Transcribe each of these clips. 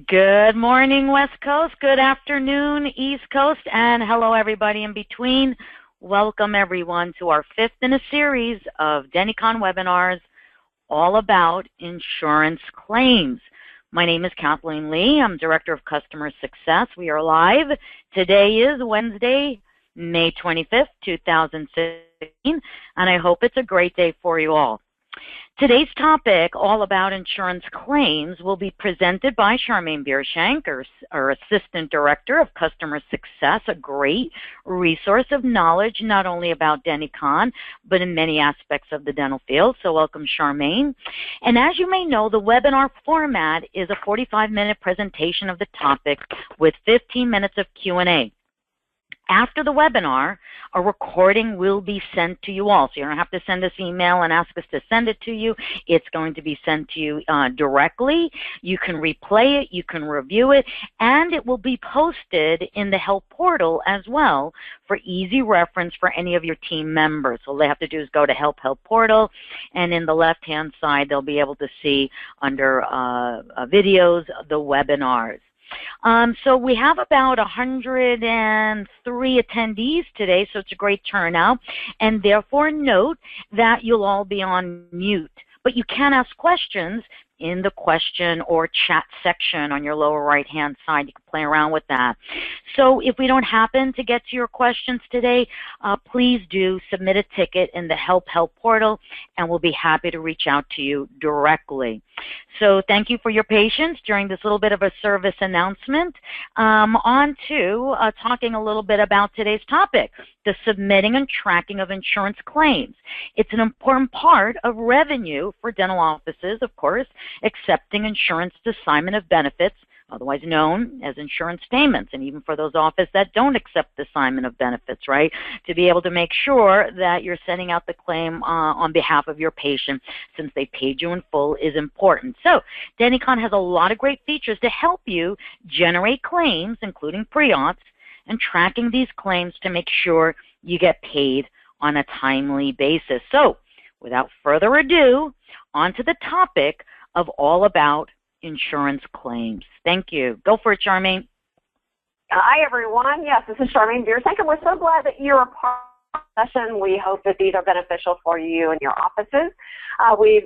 Good morning, West Coast. Good afternoon, East Coast. And hello, everybody in between. Welcome, everyone, to our fifth in a series of Denticon webinars all about insurance claims. My name is Kathleen Lee. I'm Director of Customer Success. We are live. Today is Wednesday, May 25th, 2016, and I hope it's a great day for you all. Today's topic, all about insurance claims, will be presented by Charmaine Biershank, our Assistant Director of Customer Success, a great resource of knowledge not only about Denticon, but in many aspects of the dental field. So welcome, Charmaine. And as you may know, the webinar format is a 45-minute presentation of the topic with 15 minutes of Q&A. After the webinar, a recording will be sent to you all. So you don't have to send us email and ask us to send it to you. It's going to be sent to you directly. You can replay it, you can review it, and it will be posted in the help portal as well for easy reference for any of your team members. So all they have to do is go to help portal, and in the left-hand side, they'll be able to see under videos the webinars. So we have about 103 attendees today, so it's a great turnout. And therefore note that you'll all be on mute. But you can ask questions in the question or chat section on your lower right-hand side. You can play around with that. So if we don't happen to get to your questions today, please do submit a ticket in the help portal, and we'll be happy to reach out to you directly. So thank you for your patience during this little bit of a service announcement. On to talking a little bit about today's topic, the submitting and tracking of insurance claims. It's an important part of revenue for dental offices, of course, accepting insurance assignment of benefits, otherwise known as insurance payments, and even for those offices that don't accept the assignment of benefits, right? To be able to make sure that you're sending out the claim on behalf of your patient since they paid you in full is important. So Denticon has a lot of great features to help you generate claims, including pre-auths, and tracking these claims to make sure you get paid on a timely basis. So without further ado, on to the topic of all about insurance claims. Thank you. Go for it, Charmaine. Hi, everyone. Yes, this is Charmaine Biershank, and we're so glad that you're a part of the session. We hope that these are beneficial for you and your offices.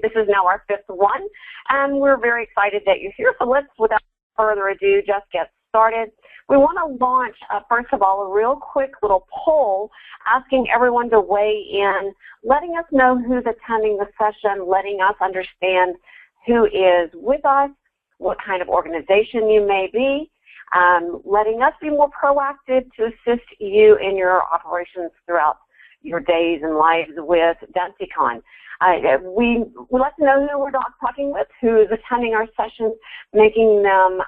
This is now our fifth one, and we're very excited that you're here. So let's, without further ado, just get started. We want to launch, first of all, a real quick little poll asking everyone to weigh in, letting us know who's attending the session, letting us understand who is with us, what kind of organization you may be, letting us be more proactive to assist you in your operations throughout your days and lives with Denticon. We like to know who we're talking with, who is attending our sessions, making them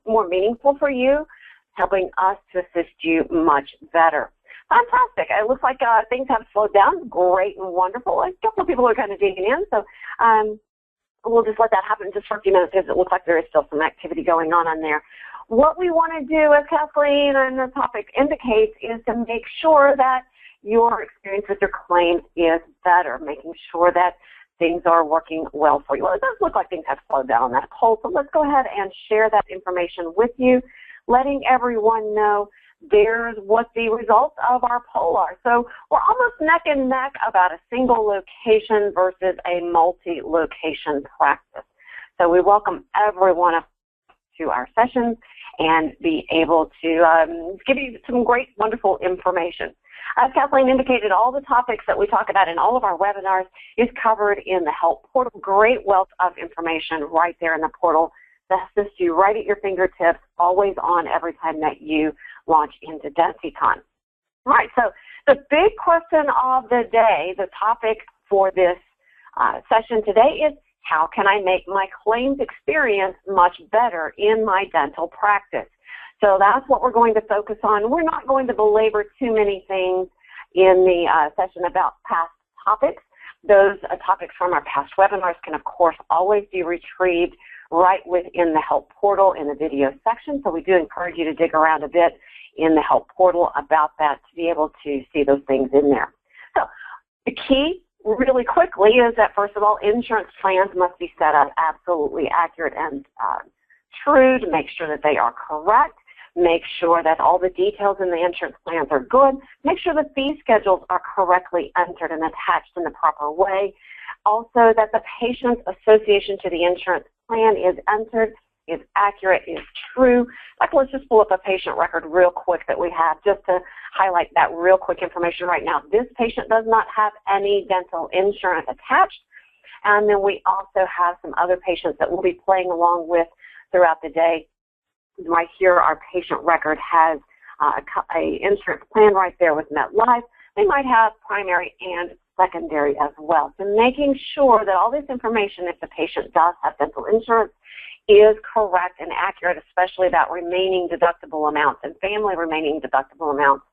more meaningful for you, helping us to assist you much better. Fantastic. It looks like things have slowed down. Great and wonderful. A couple of people are kind of digging in, so we'll just let that happen just for a few minutes because it looks like there is still some activity going on there. What we want to do, as Kathleen and the topic indicates, is to make sure that your experience with your claims is better, making sure that things are working well for you. Well, it does look like things have slowed down on that poll, so let's go ahead and share that information with you, letting everyone know there's what the results of our poll are. So we're almost neck and neck about a single location versus a multi-location practice. So we welcome everyone to our sessions and be able to give you some great, wonderful information. As Kathleen indicated, all the topics that we talk about in all of our webinars is covered in the help portal. Great wealth of information right there in the portal to assist you right at your fingertips, always on every time that you launch into Denticon. All right, so the big question of the day, the topic for this session today is, how can I make my claims experience much better in my dental practice? So that's what we're going to focus on. We're not going to belabor too many things in the session about past topics. Those topics from our past webinars can, of course, always be retrieved right within the help portal in the video section. So we do encourage you to dig around a bit in the help portal about that to be able to see those things in there. So the key really quickly is that, first of all, insurance plans must be set up absolutely accurate and true, to make sure that they are correct, make sure that all the details in the insurance plans are good, make sure the fee schedules are correctly entered and attached in the proper way. Also, that the patient's association to the insurance plan is entered, is accurate, is true. Like, let's just pull up a patient record real quick that we have just to highlight that real quick information right now. This patient does not have any dental insurance attached. And then we also have some other patients that we'll be playing along with throughout the day. Right here, our patient record has a insurance plan right there with MetLife. They might have primary and secondary as well. So making sure that all this information, if the patient does have dental insurance, is correct and accurate, especially about remaining deductible amounts and family remaining deductible amounts,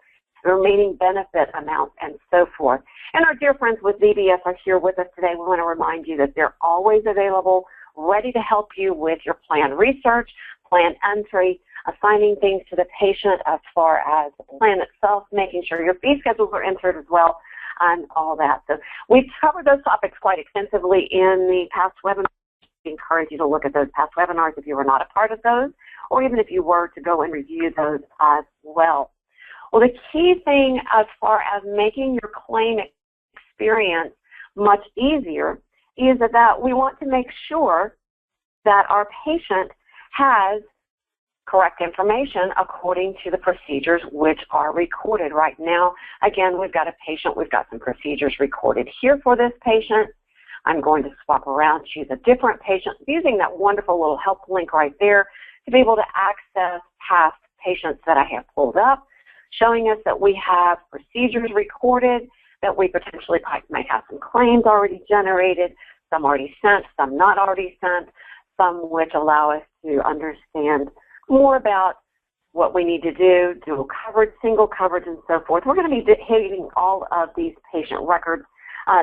remaining benefit amounts, and so forth. And our dear friends with ZBS are here with us today. We want to remind you that they're always available, ready to help you with your plan research, plan entry, assigning things to the patient as far as the plan itself, making sure your fee schedules are entered as well, and all that. So we've covered those topics quite extensively in the past webinars. We encourage you to look at those past webinars if you were not a part of those, or even if you were, to go and review those as well. Well, the key thing as far as making your claim experience much easier is that we want to make sure that our patient has correct information according to the procedures which are recorded. Right now, again, we've got a patient, we've got some procedures recorded here for this patient. I'm going to swap around, choose a different patient, using that wonderful little help link right there to be able to access past patients that I have pulled up, showing us that we have procedures recorded, that we potentially might have some claims already generated, some already sent, some not already sent, some which allow us to understand more about what we need to do, dual coverage, single coverage, and so forth. We're going to be hitting all of these patient records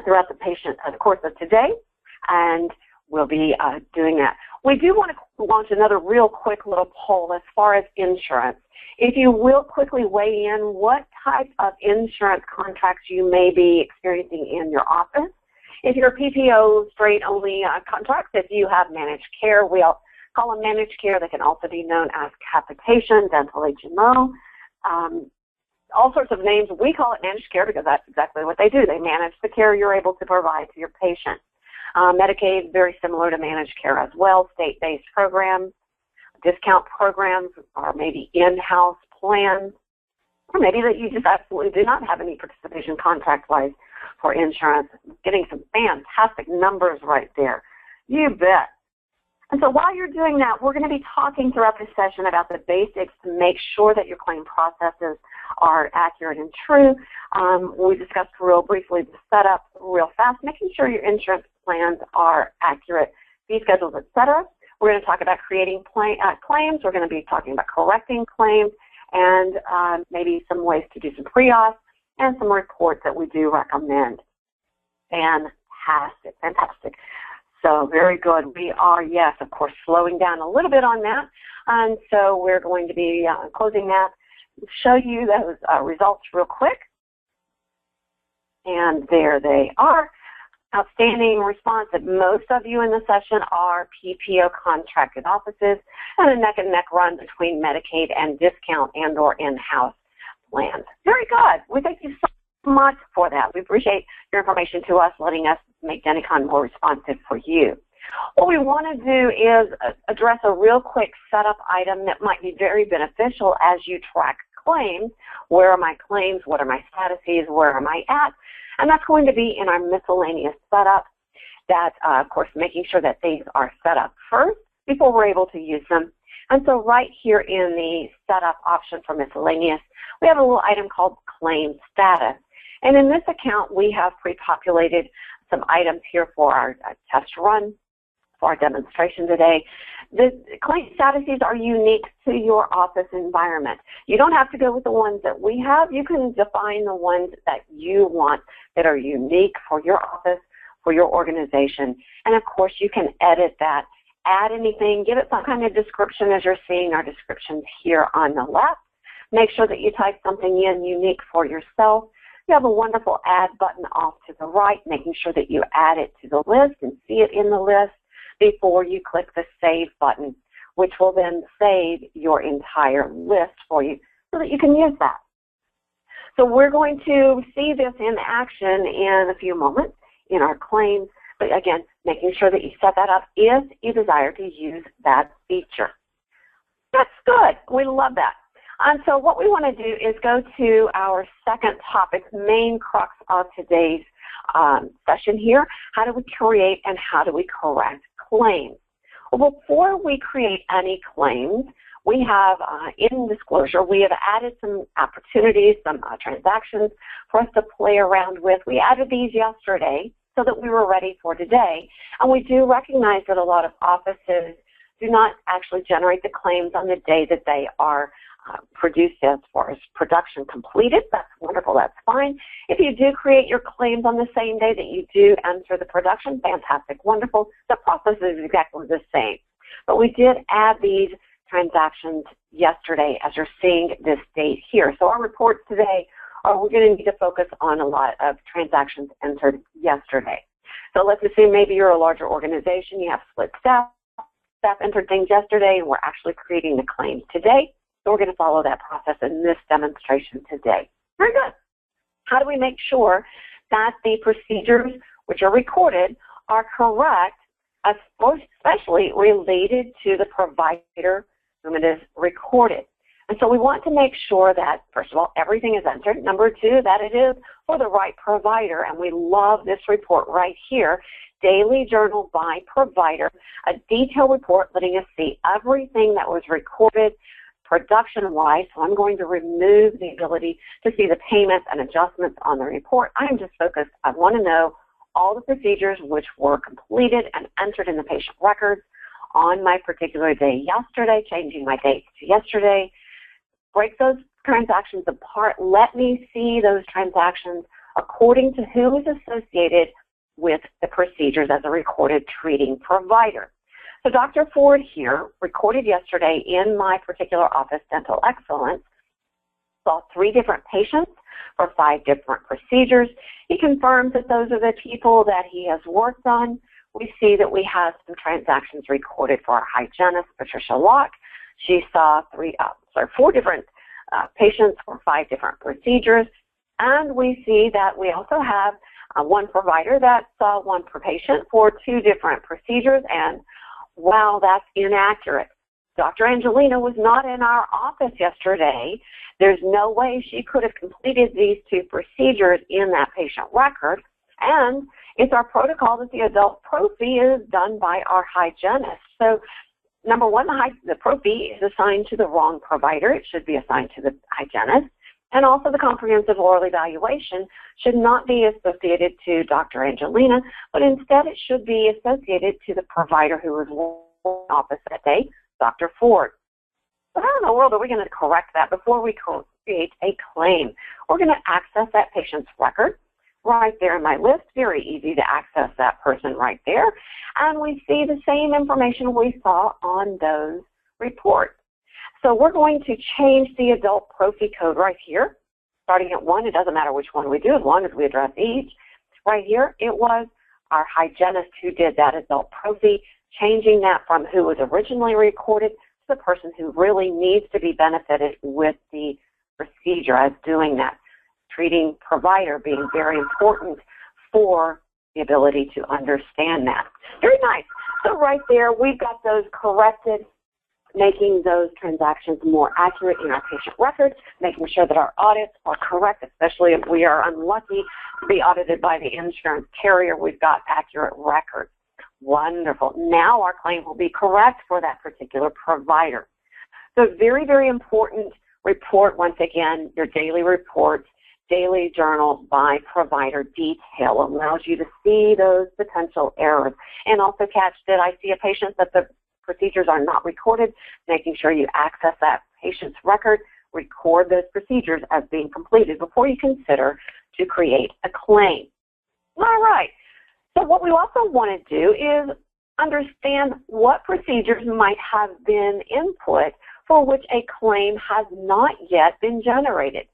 throughout the course of today, and we'll be doing that. We do want to launch another real quick little poll as far as insurance. If you will quickly weigh in what type of insurance contracts you may be experiencing in your office. If you're PPO straight only contracts, if you have managed care, we'll call them managed care. They can also be known as capitation, dental HMO, all sorts of names. We call it managed care because that's exactly what they do. They manage the care you're able to provide to your patient. Medicaid, very similar to managed care as well, state-based programs, discount programs, or maybe in-house plans, or maybe that you just absolutely do not have any participation contract-wise for insurance. Getting some fantastic numbers right there. You bet. And so while you're doing that, we're going to be talking throughout this session about the basics to make sure that your claim processes are accurate and true. We discussed real briefly the setup real fast, making sure your insurance plans are accurate, fee schedules, etc. We're going to talk about creating claims. We're going to be talking about correcting claims and maybe some ways to do some pre-auth and some reports that we do recommend. Fantastic, fantastic. So very good. We are, yes, of course, slowing down a little bit on that. And so we're going to be closing that, show you those results real quick. And there they are. Outstanding response that most of you in the session are PPO contracted offices, and a neck and neck run between Medicaid and discount and or in-house plans. Very good. We thank you so much for that. We appreciate your information to us, letting us make Denticon more responsive for you. What we want to do is address a real quick setup item that might be very beneficial as you track claims. Where are my claims? What are my statuses? Where am I at? And that's going to be in our miscellaneous setup. That, of course, making sure that things are set up first before we're able to use them. And so right here in the setup option for miscellaneous, we have a little item called claim status. And in this account, we have pre-populated some items here for our test run, for our demonstration today. The claim statuses are unique to your office environment. You don't have to go with the ones that we have. You can define the ones that you want that are unique for your office, for your organization. And of course, you can edit that, add anything, give it some kind of description as you're seeing our descriptions here on the left. Make sure that you type something in unique for yourself. You have a wonderful add button off to the right, making sure that you add it to the list and see it in the list before you click the save button. which will then save your entire list for you so that you can use that. So we're going to see this in action in a few moments in our claims, but again, making sure that you set that up if you desire to use that feature. That's good. We love that. And so what we want to do is go to our second topic, main crux of today's session here. How do we create and how do we correct claims? Well, before we create any claims, we have, in disclosure, we have added some opportunities, some transactions for us to play around with. We added these yesterday so that we were ready for today. And we do recognize that a lot of offices do not actually generate the claims on the day that they are produced as far as production completed. That's wonderful. That's fine. If you do create your claims on the same day that you do enter the production, fantastic, wonderful. The process is exactly the same. But we did add these transactions yesterday as you're seeing this date here. So our reports today are we're going to need to focus on a lot of transactions entered yesterday. So let's assume maybe you're a larger organization, you have split staff entered things yesterday, and we're actually creating the claims today. So we're going to follow that process in this demonstration today. Very good. How do we make sure that the procedures which are recorded are correct, especially related to the provider whom it is recorded? And so we want to make sure that, first of all, everything is entered. Number two, that it is for the right provider. And we love this report right here, Daily Journal by Provider, a detailed report letting us see everything that was recorded production-wise. So I'm going to remove the ability to see the payments and adjustments on the report. I'm just focused. I want to know all the procedures which were completed and entered in the patient records on my particular day yesterday, changing my dates to yesterday. Break those transactions apart. Let me see those transactions according to who is associated with the procedures as a recorded treating provider. So Dr. Ford here recorded yesterday in my particular office, Dental Excellence, saw 3 different patients for 5 different procedures. He confirms that those are the people that he has worked on. We see that we have some transactions recorded for our hygienist, Patricia Locke. She saw 4 different patients for 5 different procedures. And we see that we also have one provider that saw 1 per patient for 2 different procedures. And wow, that's inaccurate. Dr. Angelina was not in our office yesterday. There's no way she could have completed these 2 procedures in that patient record. And it's our protocol that the adult pro fee is done by our hygienist. So number 1, the pro fee is assigned to the wrong provider. It should be assigned to the hygienist. And also the comprehensive oral evaluation should not be associated to Dr. Angelina, but instead it should be associated to the provider who was in office that day, Dr. Ford. So how in the world are we going to correct that before we create a claim? We're going to access that patient's record right there in my list. Very easy to access that person right there. And we see the same information we saw on those reports. So we're going to change the adult pro fee code right here. Starting at 1, it doesn't matter which one we do as long as we address each. Right here, it was our hygienist who did that adult pro fee, changing that from who was originally recorded to the person who really needs to be benefited with the procedure as doing that. Treating provider being very important for the ability to understand that. Very nice. So right there, we've got those corrected, making those transactions more accurate in our patient records, making sure that our audits are correct, especially if we are unlucky to be audited by the insurance carrier. We've got accurate records. Wonderful. Now our claim will be correct for that particular provider. So very, very important report, once again, your daily reports, Daily Journal by Provider detail allows you to see those potential errors. And also catch, did I see a patient that the procedures are not recorded, making sure you access that patient's record, record those procedures as being completed before you consider to create a claim. All right. So what we also want to do is understand what procedures might have been input for which a claim has not yet been generated.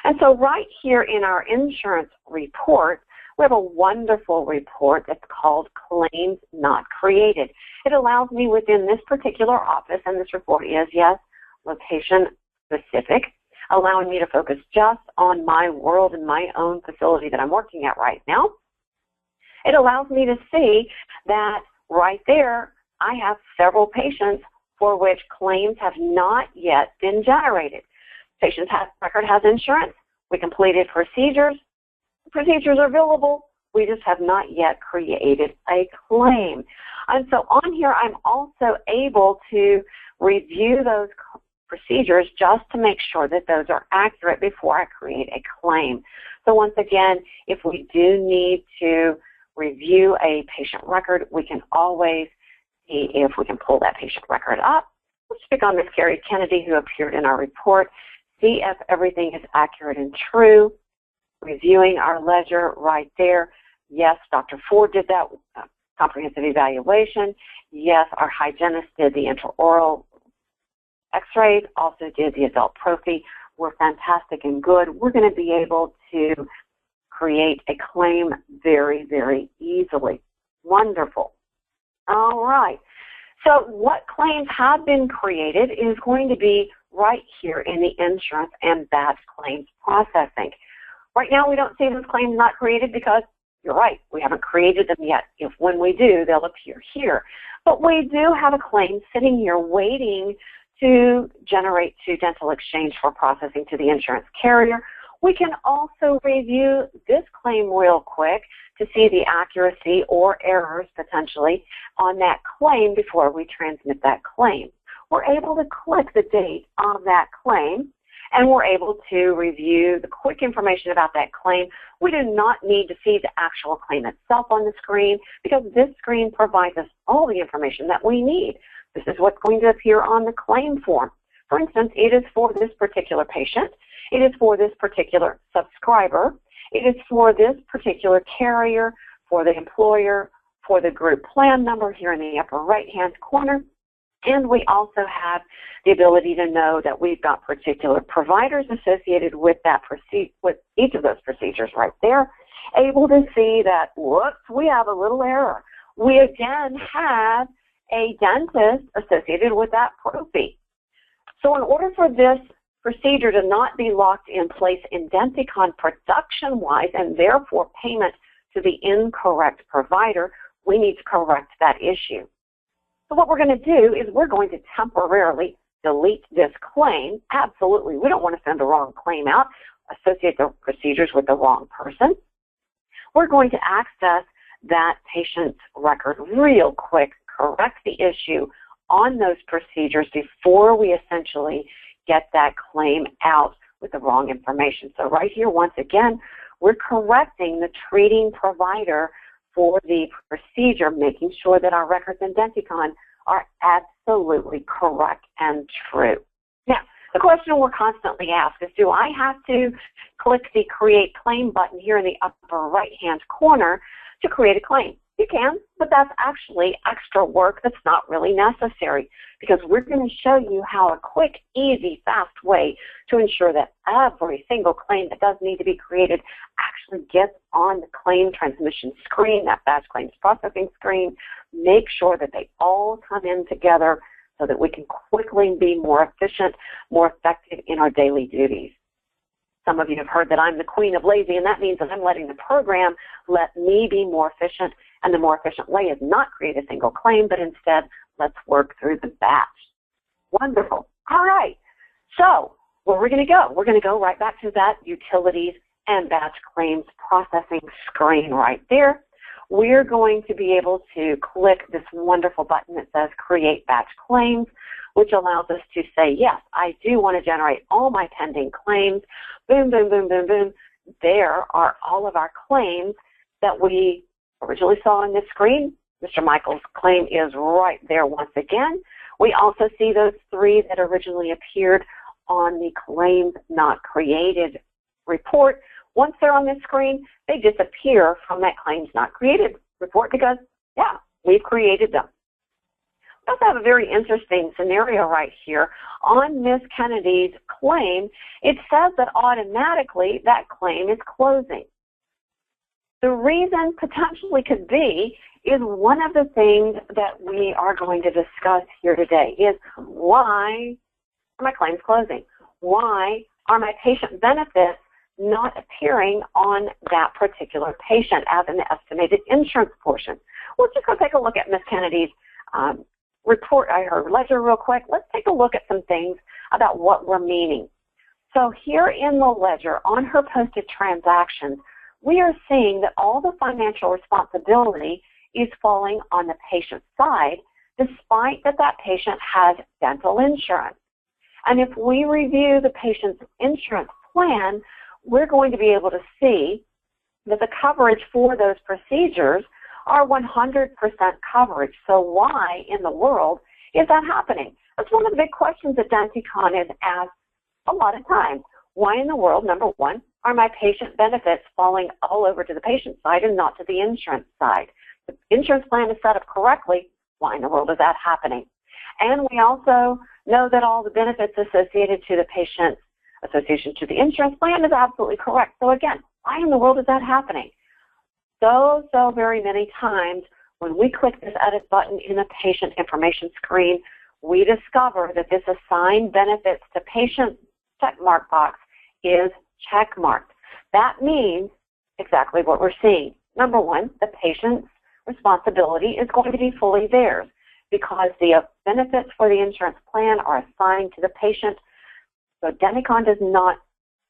And so right here in our insurance report, we have a wonderful report that's called Claims Not Created. It allows me within this particular office, and this report is, yes, location specific, allowing me to focus just on my world and my own facility that I'm working at right now. It allows me to see that right there, I have several patients for which claims have not yet been generated. Patient's record has insurance. We completed procedures. Procedures are billable. We just have not yet created a claim. And so on here, I'm also able to review those procedures just to make sure that those are accurate before I create a claim. So once again, if we do need to review a patient record, we can always see if we can pull that patient record up. Let's pick on Ms. Carrie Kennedy, who appeared in our report, see if everything is accurate and true. Reviewing our ledger right there. Yes, Dr. Ford did that comprehensive evaluation. Yes, our hygienist did the intraoral x-rays, also did the adult prophy. We're fantastic and good. We're going to be able to create a claim very, very easily. Wonderful. All right. So what claims have been created is going to be right here in the insurance and batch claims processing. Right now, we don't see those claims not created because, you're right, we haven't created them yet. If when we do, they'll appear here. But we do have a claim sitting here waiting to generate to Dental Exchange for processing to the insurance carrier. We can also review this claim real quick to see the accuracy or errors potentially on that claim before we transmit that claim. We're able to click the date of that claim, and we're able to review the quick information about that claim. We do not need to see the actual claim itself on the screen because this screen provides us all the information that we need. This is what's going to appear on the claim form. For instance, it is for this particular patient. It is for this particular subscriber. It is for this particular carrier, for the employer, for the group plan number here in the upper right-hand corner. And we also have the ability to know that we've got particular providers associated with that with each of those procedures right there. Able to see that, whoops, we have a little error. We again have a dentist associated with that prophy. So in order for this procedure to not be locked in place in Denticon production-wise and therefore payment to the incorrect provider, we need to correct that issue. So what we're going to do is we're going to temporarily delete this claim. Absolutely, we don't want to send the wrong claim out, associate the procedures with the wrong person. We're going to access that patient's record real quick, correct the issue on those procedures before we essentially get that claim out with the wrong information. So right here, once again, we're correcting the treating provider for the procedure, making sure that our records in Denticon are absolutely correct and true. Now, the question we're constantly asked is, do I have to click the Create Claim button here in the upper right-hand corner to create a claim? You can, but that's actually extra work that's not really necessary because we're going to show you how a quick, easy, fast way to ensure that every single claim that does need to be created actually gets on the claim transmission screen, that batch claims processing screen. Make sure that they all come in together so that we can quickly be more efficient, more effective in our daily duties. Some of you have heard that I'm the queen of lazy, and that means that I'm letting the program let me be more efficient. And the more efficient way is not create a single claim, but instead, let's work through the batch. Wonderful. All right. So where we're going to go? We're going to go right back to that utilities and batch claims processing screen right there. We're going to be able to click this wonderful button that says Create Batch Claims, which allows us to say, yes, I do want to generate all my pending claims. Boom, boom, boom, boom, boom. There are all of our claims that we originally saw on this screen. Mr. Michael's claim is right there once again. We also see those three that originally appeared on the Claims Not Created report. Once they're on this screen, they disappear from that Claims Not Created report because, yeah, we've created them. We also have a very interesting scenario right here. On Ms. Kennedy's claim, it says that automatically that claim is closing. The reason potentially could be is one of the things that we are going to discuss here today is why are my claims closing? Why are my patient benefits not appearing on that particular patient as an estimated insurance portion? We'll just go take a look at Ms. Kennedy's report, her ledger real quick. Let's take a look at some things about what we're meaning. So here in the ledger, on her posted transactions, we are seeing that all the financial responsibility is falling on the patient's side, despite that that patient has dental insurance. And if we review the patient's insurance plan, we're going to be able to see that the coverage for those procedures are 100% coverage. So why in the world is that happening? That's one of the big questions that Denticon is asked a lot of times. Why in the world, number one, are my patient benefits falling all over to the patient side and not to the insurance side? The insurance plan is set up correctly. Why in the world is that happening? And we also know that all the benefits associated to the patient's association to the insurance plan is absolutely correct. So again, why in the world is that happening? So very many times when we click this edit button in the patient information screen, we discover that this assign benefits to patient checkmark box is checkmarked. That means exactly what we're seeing. Number one, the patient's responsibility is going to be fully theirs because the benefits for the insurance plan are assigned to the patient. So Denticon does not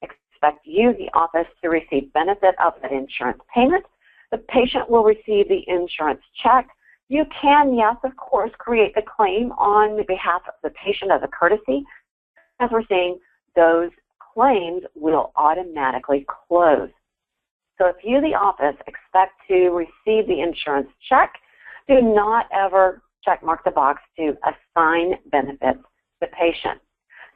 expect you, the office, to receive benefit of that insurance payment. The patient will receive the insurance check. You can, yes, of course, create the claim on behalf of the patient as a courtesy. As we're seeing, those claims will automatically close. So if you, the office, expect to receive the insurance check, do not ever checkmark the box to assign benefits to the patient.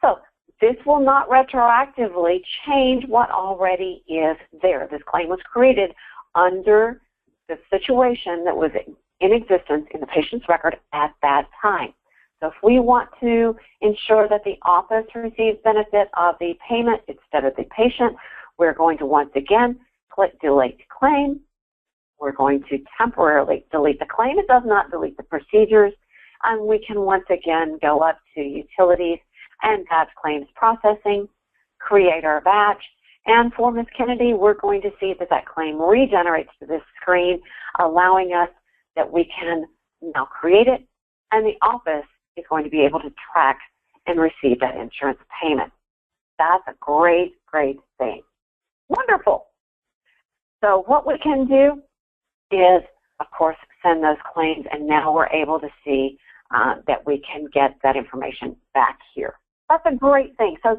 So this will not retroactively change what already is there. This claim was created under the situation that was in existence in the patient's record at that time. So if we want to ensure that the office receives benefit of the payment instead of the patient, we're going to once again click Delete Claim. We're going to temporarily delete the claim. It does not delete the procedures. And we can once again go up to Utilities and Batch Claims Processing, create our batch. And for Ms. Kennedy, we're going to see that that claim regenerates to this screen, allowing us that we can now create it, and the office is going to be able to track and receive that insurance payment. That's a great, great thing. Wonderful. So what we can do is, of course, send those claims, and now we're able to see that we can get that information back here. That's a great thing. So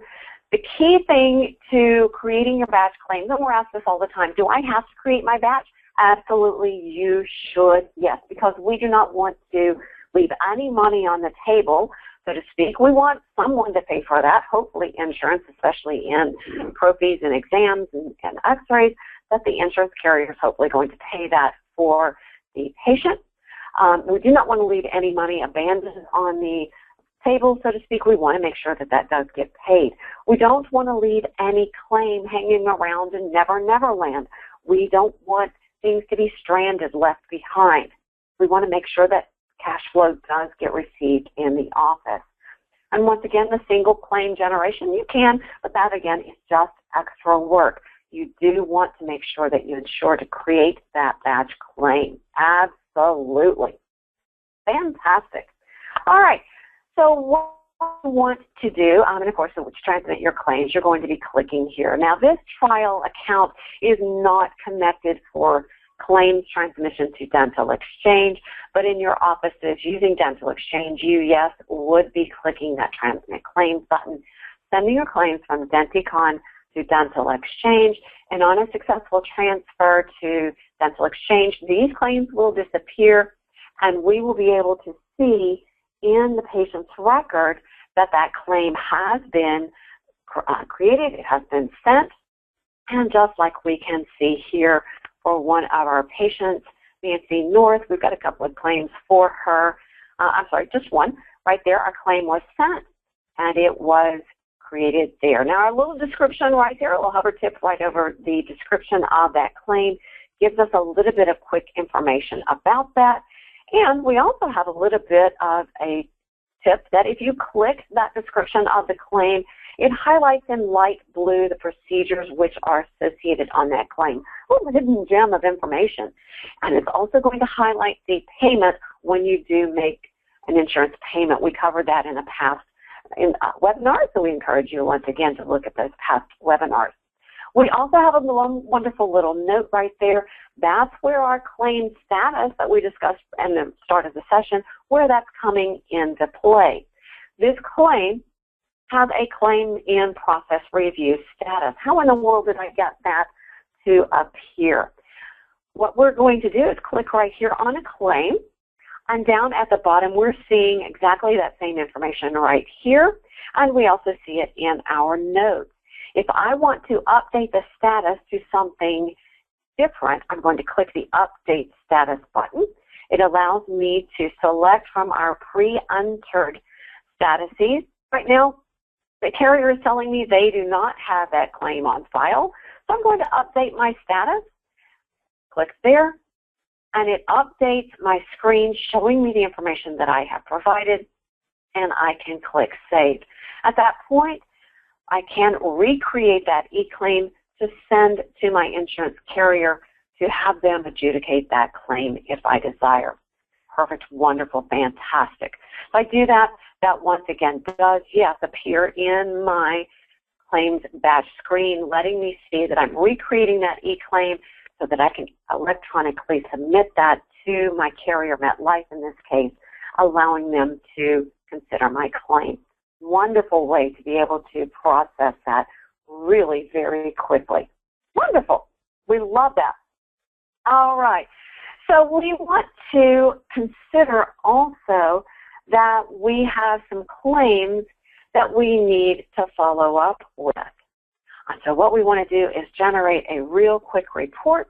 the key thing to creating your batch claims, and we're asked this all the time, do I have to create my batch? Absolutely, you should, yes, because we do not want to leave any money on the table, so to speak. We want someone to pay for that, hopefully insurance, especially in pro fees and exams and x-rays, that the insurance carrier is hopefully going to pay that for the patient. We do not want to leave any money abandoned on the table, so to speak. We want to make sure that that does get paid. We don't want to leave any claim hanging around in Never Never Land. We don't want things to be stranded, left behind. We want to make sure that cash flow does get received in the office. And once again, the single claim generation, you can, but that again is just extra work. You do want to make sure that you ensure to create that batch claim. Absolutely. Fantastic. All right. So what you want to do, and of course, to transmit your claims, you're going to be clicking here. Now, this trial account is not connected for claims transmission to Dental Exchange, but in your offices using Dental Exchange, you, yes, would be clicking that Transmit Claims button, sending your claims from Denticon to Dental Exchange, and on a successful transfer to Dental Exchange, these claims will disappear, and we will be able to see in the patient's record that that claim has been created, it has been sent, and just like we can see here for one of our patients, Nancy North, we've got a couple of claims for her. I'm sorry, just one. Right there, our claim was sent, and it was created there. Now, our little description right there, a little hover tip right over the description of that claim gives us a little bit of quick information about that. And we also have a little bit of a tip that if you click that description of the claim, it highlights in light blue the procedures which are associated on that claim. A little hidden gem of information. And it's also going to highlight the payment when you do make an insurance payment. We covered that in a past webinar, so we encourage you once again to look at those past webinars. We also have a wonderful little note right there. That's where our claim status that we discussed at the start of the session, where that's coming into play. This claim has a claim in process review status. How in the world did I get that to appear? What we're going to do is click right here on a claim, and down at the bottom we're seeing exactly that same information right here, and we also see it in our notes. If I want to update the status to something different, I'm going to click the Update Status button. It allows me to select from our pre-entered statuses. Right now, the carrier is telling me they do not have that claim on file, so I'm going to update my status. Click there, and it updates my screen showing me the information that I have provided, and I can click Save. At that point, I can recreate that e-claim to send to my insurance carrier to have them adjudicate that claim if I desire. Perfect, wonderful, fantastic. If I do that, that once again does, yes, appear in my claims batch screen, letting me see that I'm recreating that e-claim so that I can electronically submit that to my carrier, MetLife in this case, allowing them to consider my claim. Wonderful way to be able to process that really very quickly. Wonderful. We love that. All right. So we want to consider also that we have some claims that we need to follow up with. And so what we want to do is generate a real quick report.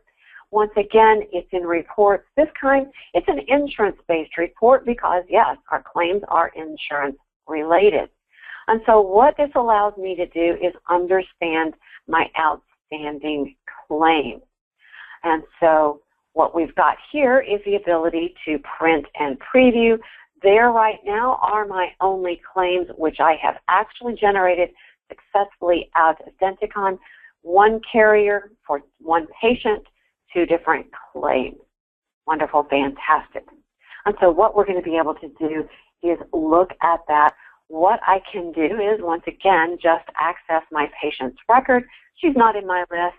Once again, it's in reports. This kind, it's an insurance-based report because, yes, our claims are insurance-related. And so what this allows me to do is understand my outstanding claim. And so what we've got here is the ability to print and preview. There right now are my only claims, which I have actually generated successfully out of Denticon. One carrier for one patient, 2 different claims. Wonderful, fantastic. And so what we're going to be able to do is look at that. What I can do is, once again, just access my patient's record. She's not in my list.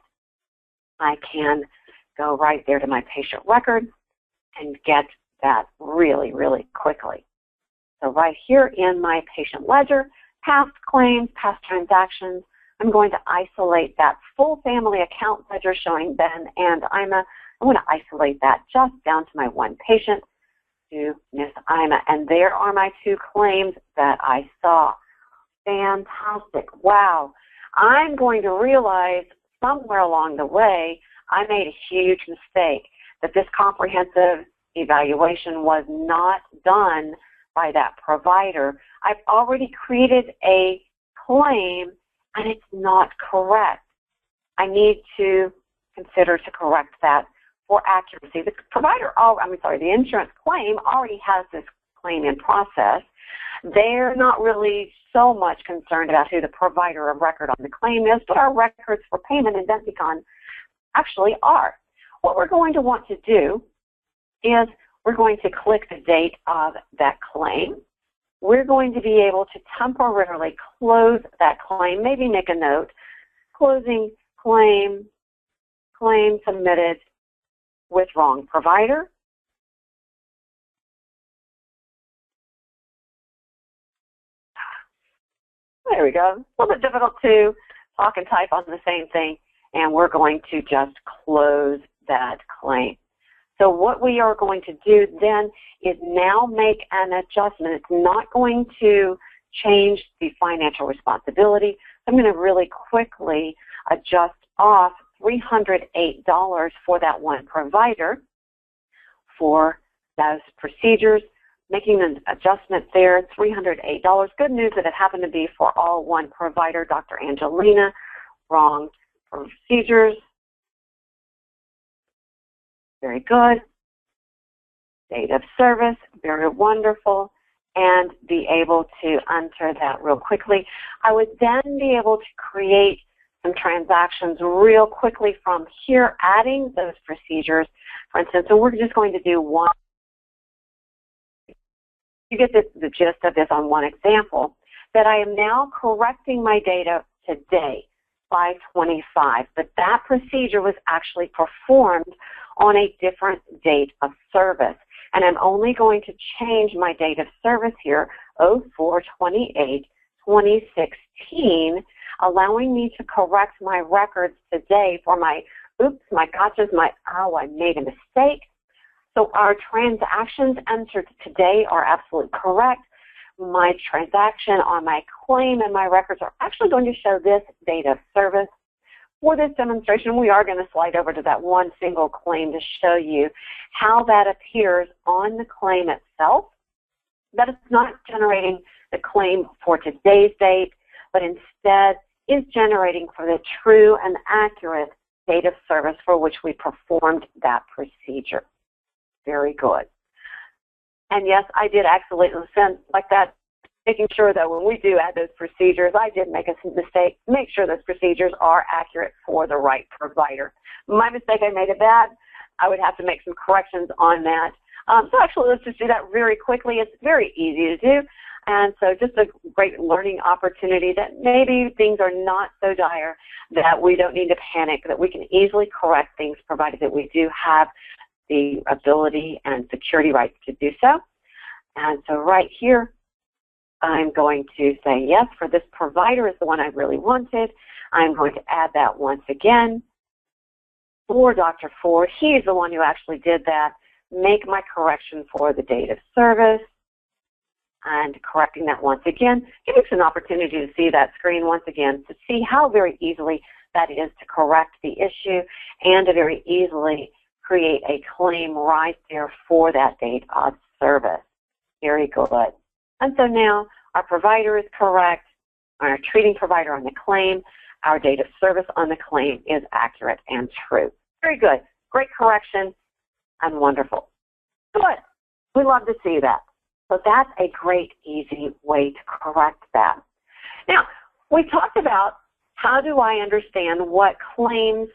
I can go right there to my patient record and get that really, really quickly. So right here in my patient ledger, past claims, past transactions, I'm going to isolate that full family account ledger showing Ben and Ima. I want to isolate that just down to my one patient, to Miss Ima. And there are my 2 claims that I saw. Fantastic. Wow. I'm going to realize somewhere along the way I made a huge mistake, that this comprehensive evaluation was not done by that provider. I've already created a claim and it's not correct. I need to consider to correct that for accuracy. The provider, the insurance claim already has this claim in process. They're not really so much concerned about who the provider of record on the claim is, but our records for payment in Denticon actually are. What we're going to want to do is we're going to click the date of that claim. We're going to be able to temporarily close that claim, maybe make a note, closing claim submitted with wrong provider. There we go. A little bit difficult to talk and type on the same thing, and we're going to just close that claim. So what we are going to do then is now make an adjustment. It's not going to change the financial responsibility. I'm going to really quickly adjust off $308 for that one provider for those procedures, making an adjustment there, $308. Good news that it happened to be for all one provider, Dr. Angelina. Wrong procedures. Very good. Date of service, very wonderful. And be able to enter that real quickly. I would then be able to create some transactions real quickly from here, adding those procedures. For instance, so we're just going to do one. You get the gist of this on one example, that I am now correcting my data today, 5/25, but that procedure was actually performed on a different date of service. And I'm only going to change my date of service here, 04/28/2016, allowing me to correct my records today for my oops, my gotchas, my oh, I made a mistake. So our transactions entered today are absolutely correct. My transaction on my claim and my records are actually going to show this date of service. For this demonstration, we are going to slide over to that one single claim to show you how that appears on the claim itself. That it's not generating the claim for today's date, but instead is generating for the true and accurate date of service for which we performed that procedure. Very good. And yes, I did actually send like that, making sure that when we do add those procedures, I did make a mistake. Make sure those procedures are accurate for the right provider. My mistake, I made it bad. I would have to make some corrections on that. So actually, let's just do that very quickly. It's very easy to do. And so just a great learning opportunity that maybe things are not so dire that we don't need to panic, that we can easily correct things provided that we do have the ability and security rights to do so. And so right here, I'm going to say yes, for this provider is the one I really wanted. I'm going to add that once again. For Dr. Ford, he's the one who actually did that. Make my correction for the date of service and correcting that once again. Give us an opportunity to see that screen once again to see how very easily that is to correct the issue and to very easily create a claim right there for that date of service. Very good. And so now our provider is correct, our treating provider on the claim, our date of service on the claim is accurate and true. Very good. Great correction and wonderful. Good. We love to see that. So that's a great, easy way to correct that. Now, we talked about how do I understand what claims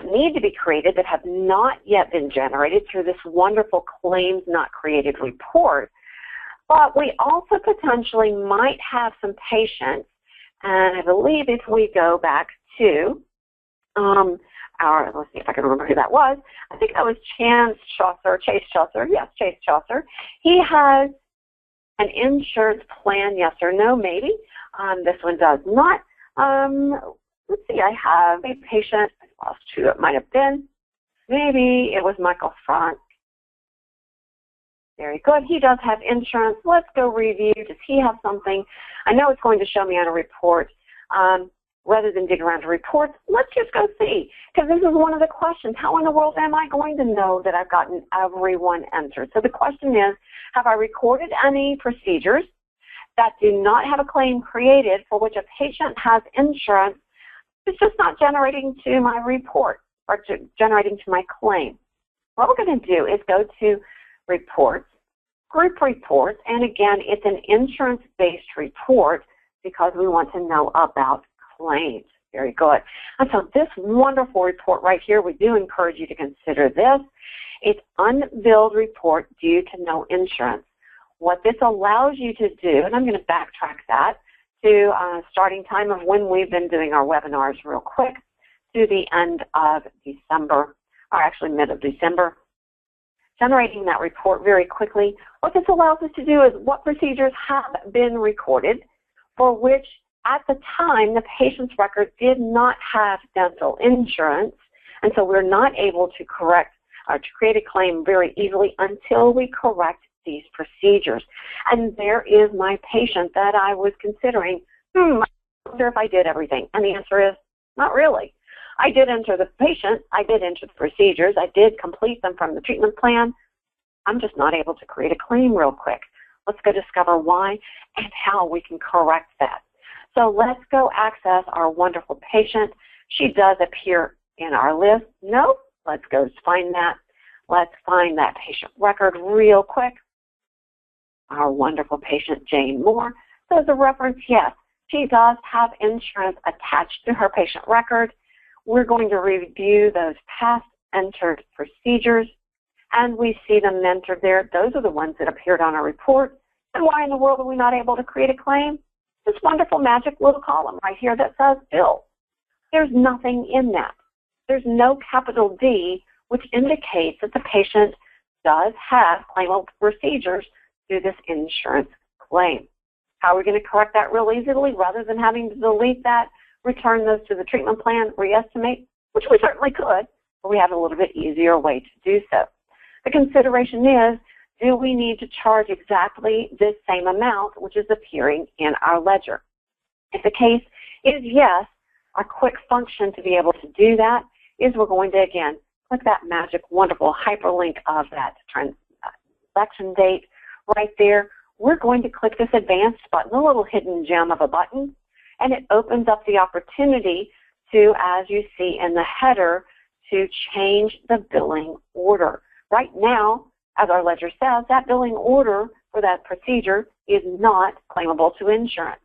need to be created that have not yet been generated through this wonderful claims not created report. But we also potentially might have some patients, and I believe if we go back to let's see if I can remember who that was. I think that was Chase Chaucer. Yes, Chase Chaucer. He has an insurance plan, yes or no, maybe. This one does not. Let's see, I have a patient, I lost who it might have been. Maybe it was Michael Frank. Very good. He does have insurance. Let's go review. Does he have something? I know it's going to show me on a report. Rather than dig around the reports, let's just go see. Because this is one of the questions. How in the world am I going to know that I've gotten everyone entered? So the question is, have I recorded any procedures that do not have a claim created for which a patient has insurance? It's just not generating to my report or generating to my claim. What we're going to do is go to reports, group reports, and again, it's an insurance-based report because we want to know about claims. Very good. And so this wonderful report right here, we do encourage you to consider this. It's unbilled report due to no insurance. What this allows you to do, and I'm going to backtrack that to starting time of when we've been doing our webinars real quick to the end of December, or actually mid of December. Generating that report very quickly. What this allows us to do is what procedures have been recorded for which at the time the patient's record did not have dental insurance, and so we're not able to correct or to create a claim very easily until we correct these procedures. And there is my patient that I was considering, I wonder if I did everything. And the answer is, not really. I did enter the patient, I did enter the procedures, I did complete them from the treatment plan. I'm just not able to create a claim real quick. Let's go discover why and how we can correct that. So let's go access our wonderful patient. She does appear in our list. Nope. Let's go find that. Let's find that patient record real quick. Our wonderful patient, Jane Moore. So as a reference, yes, she does have insurance attached to her patient record. We're going to review those past entered procedures, and we see them entered there. Those are the ones that appeared on our report. And why in the world are we not able to create a claim? This wonderful magic little column right here that says bill. There's nothing in that. There's no capital D, which indicates that the patient does have claimable procedures through this insurance claim. How are we going to correct that real easily? Rather than having to delete that, return those to the treatment plan, reestimate, which we certainly could, but we have a little bit easier way to do so. The consideration is, do we need to charge exactly this same amount, which is appearing in our ledger? If the case is yes, our quick function to be able to do that is we're going to, again, click that magic, wonderful hyperlink of that transaction date right there. We're going to click this advanced button, a little hidden gem of a button, and it opens up the opportunity to, as you see in the header, to change the billing order. Right now, as our ledger says, that billing order for that procedure is not claimable to insurance.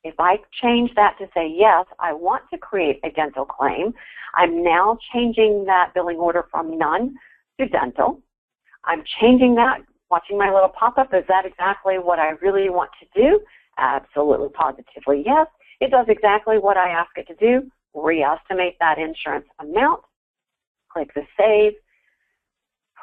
If I change that to say, yes, I want to create a dental claim, I'm now changing that billing order from none to dental. I'm changing that, watching my little pop-up. Is that exactly what I really want to do? Absolutely, positively, yes. It does exactly what I ask it to do, reestimate that insurance amount, click the save.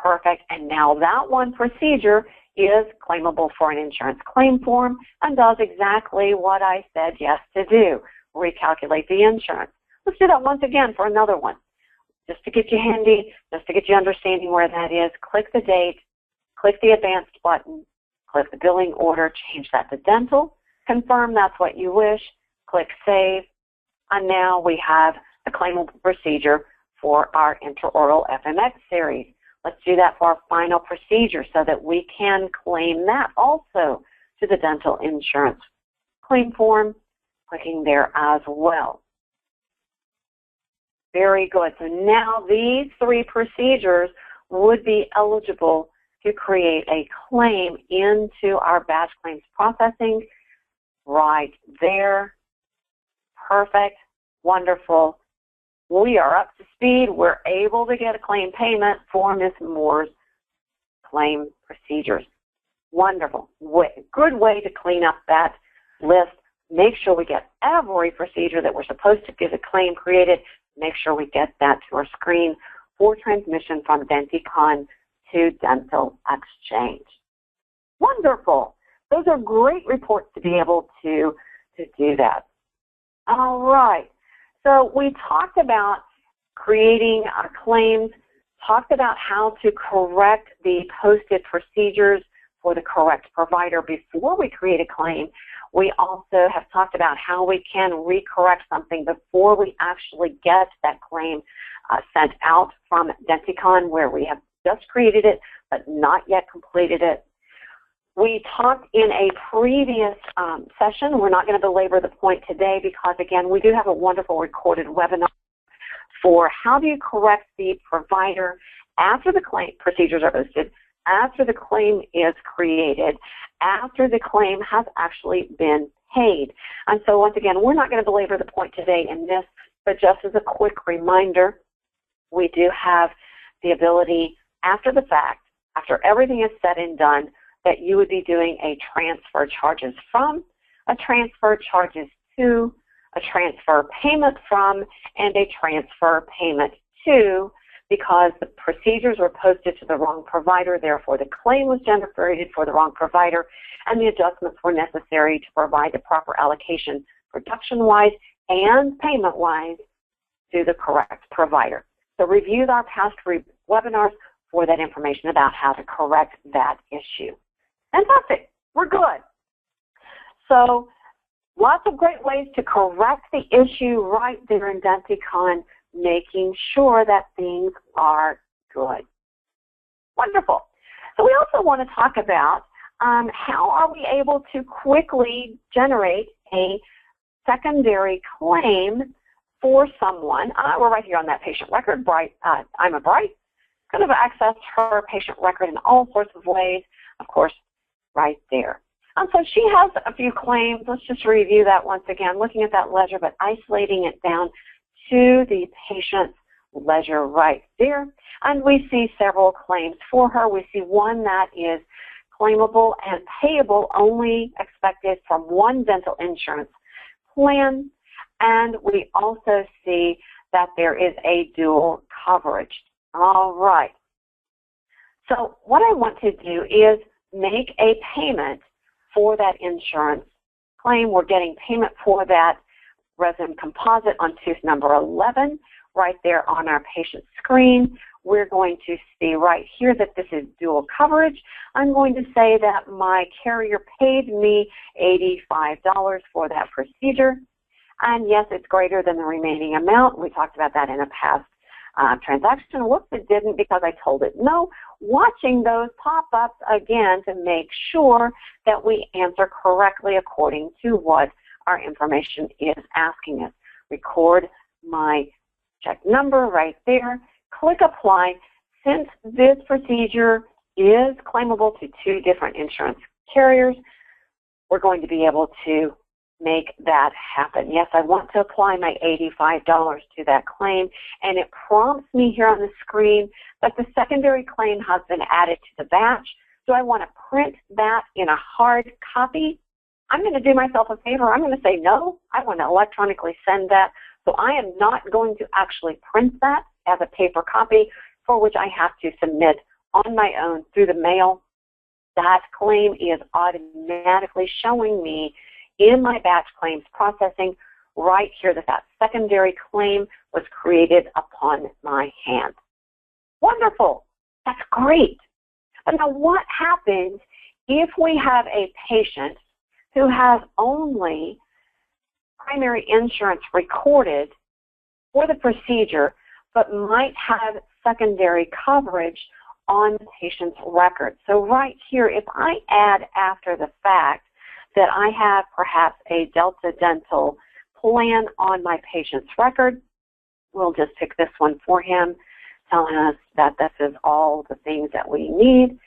Perfect. And now that one procedure is claimable for an insurance claim form and does exactly what I said yes to do, recalculate the insurance. Let's do that once again for another one. Just to get you handy, just to get you understanding where that is, click the date, click the advanced button, click the billing order, change that to dental, confirm that's what you wish, click save, and now we have a claimable procedure for our intraoral FMX series. Let's do that for our final procedure so that we can claim that also to the dental insurance claim form, clicking there as well. Very good. So now these three procedures would be eligible to create a claim into our batch claims processing right there. Perfect. Wonderful. We are up to speed. We're able to get a claim payment for Ms. Moore's claim procedures. Wonderful. Good way to clean up that list. Make sure we get every procedure that we're supposed to get a claim created. Make sure we get that to our screen for transmission from Denticon to Dental Exchange. Wonderful. Those are great reports to be able to do that. All right. So we talked about creating our claims, talked about how to correct the posted procedures for the correct provider before we create a claim. We also have talked about how we can recorrect something before we actually get that claim sent out from Denticon, where we have just created it but not yet completed it. We talked in a previous session. We're not going to belabor the point today because, again, we do have a wonderful recorded webinar for how do you correct the provider after the claim procedures are posted, after the claim is created, after the claim has actually been paid. And so, once again, we're not going to belabor the point today in this, but just as a quick reminder, we do have the ability after the fact, after everything is said and done, that you would be doing a transfer charges from, a transfer charges to, a transfer payment from, and a transfer payment to, because the procedures were posted to the wrong provider, therefore the claim was generated for the wrong provider, and the adjustments were necessary to provide the proper allocation production-wise and payment-wise to the correct provider. So review our past webinars for that information about how to correct that issue. Fantastic. We're good. So lots of great ways to correct the issue right there in Denticon, making sure that things are good. Wonderful. So we also want to talk about how are we able to quickly generate a secondary claim for someone. We're right here on that patient record. I'm a Bright. could have accessed her patient record in all sorts of ways, of course, right there. So she has a few claims. Let's just review that once again, looking at that ledger, but isolating it down to the patient's ledger right there. And we see several claims for her. We see one that is claimable and payable, only expected from one dental insurance plan. And we also see that there is a dual coverage. All right. So what I want to do is make a payment for that insurance claim. We're getting payment for that Resend composite on tooth number 11 right there on our patient screen. We're going to see right here that this is dual coverage. I'm going to say that my carrier paid me $85 for that procedure. And yes, it's greater than the remaining amount. We talked about that in a past transaction. Whoops, it didn't because I told it no. Watching those pop-ups again to make sure that we answer correctly according to what our information is asking us. Record my check number right there. Click apply. Since this procedure is claimable to two different insurance carriers, we're going to be able to make that happen. Yes, I want to apply my $85 to that claim, and it prompts me here on the screen that the secondary claim has been added to the batch. Do I want to print that in a hard copy? I'm going to do myself a favor. I'm going to say no. I want to electronically send that. So I am not going to actually print that as a paper copy, for which I have to submit on my own through the mail. That claim is automatically showing me in my batch claims processing right here that that secondary claim was created upon my hand. Wonderful. That's great. But now what happens if we have a patient who has only primary insurance recorded for the procedure but might have secondary coverage on the patient's record? So right here, if I add after the fact that I have perhaps a Delta Dental plan on my patient's record, we'll just pick this one for him, telling us that this is all the things that we need.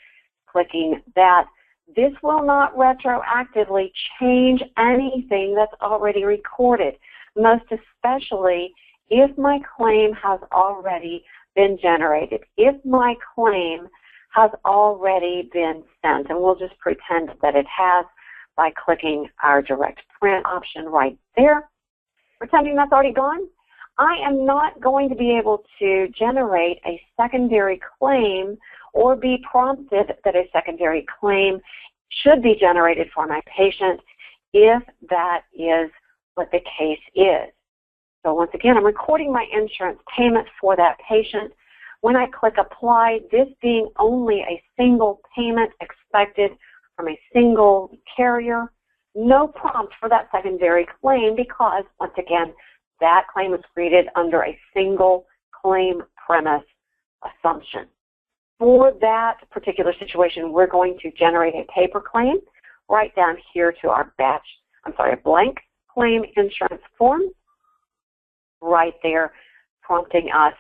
Clicking that. This will not retroactively change anything that's already recorded, most especially if my claim has already been generated, if my claim has already been sent, and we'll just pretend that it has by clicking our direct print option right there. Pretending that's already gone, I am not going to be able to generate a secondary claim or be prompted that a secondary claim should be generated for my patient if that is what the case is. So once again, I'm recording my insurance payment for that patient. When I click apply, this being only a single payment expected from a single carrier, no prompt for that secondary claim because, once again, that claim was created under a single claim premise assumption. For that particular situation, we're going to generate a paper claim right down here to our a blank claim insurance form right there, prompting us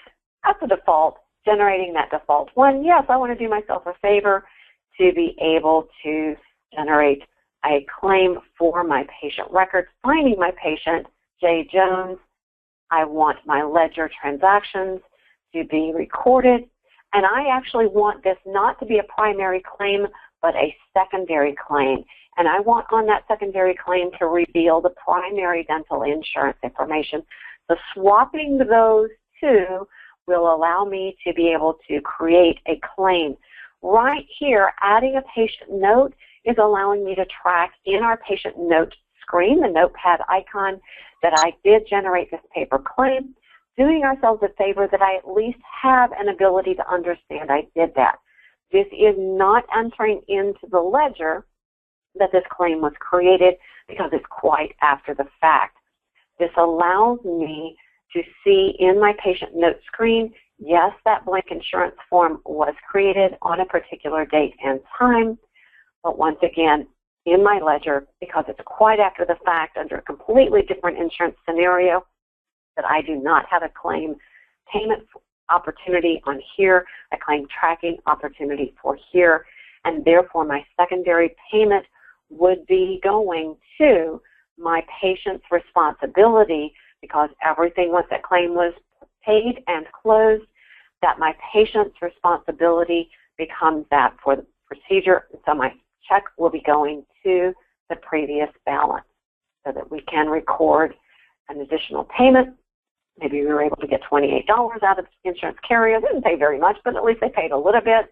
as a default, generating that default one. Yes, I want to do myself a favor to be able to generate a claim for my patient records, finding my patient, J. Jones. I want my ledger transactions to be recorded, and I actually want this not to be a primary claim, but a secondary claim. And I want on that secondary claim to reveal the primary dental insurance information. So swapping those two will allow me to be able to create a claim. Right here, adding a patient note is allowing me to track in our patient note screen, the notepad icon, that I did generate this paper claim, doing ourselves a favor that I at least have an ability to understand I did that. This is not entering into the ledger that this claim was created because it's quite after the fact. This allows me to see in my patient note screen, yes, that blank insurance form was created on a particular date and time, but once again, in my ledger, because it's quite after the fact under a completely different insurance scenario, that I do not have a claim payment opportunity on here, a claim tracking opportunity for here, and therefore my secondary payment would be going to my patient's responsibility, because everything once that claim was paid and closed, that my patient's responsibility becomes that for the procedure. So my check will be going to the previous balance so that we can record an additional payment. Maybe we were able to get $28 out of the insurance carrier. They didn't pay very much, but at least they paid a little bit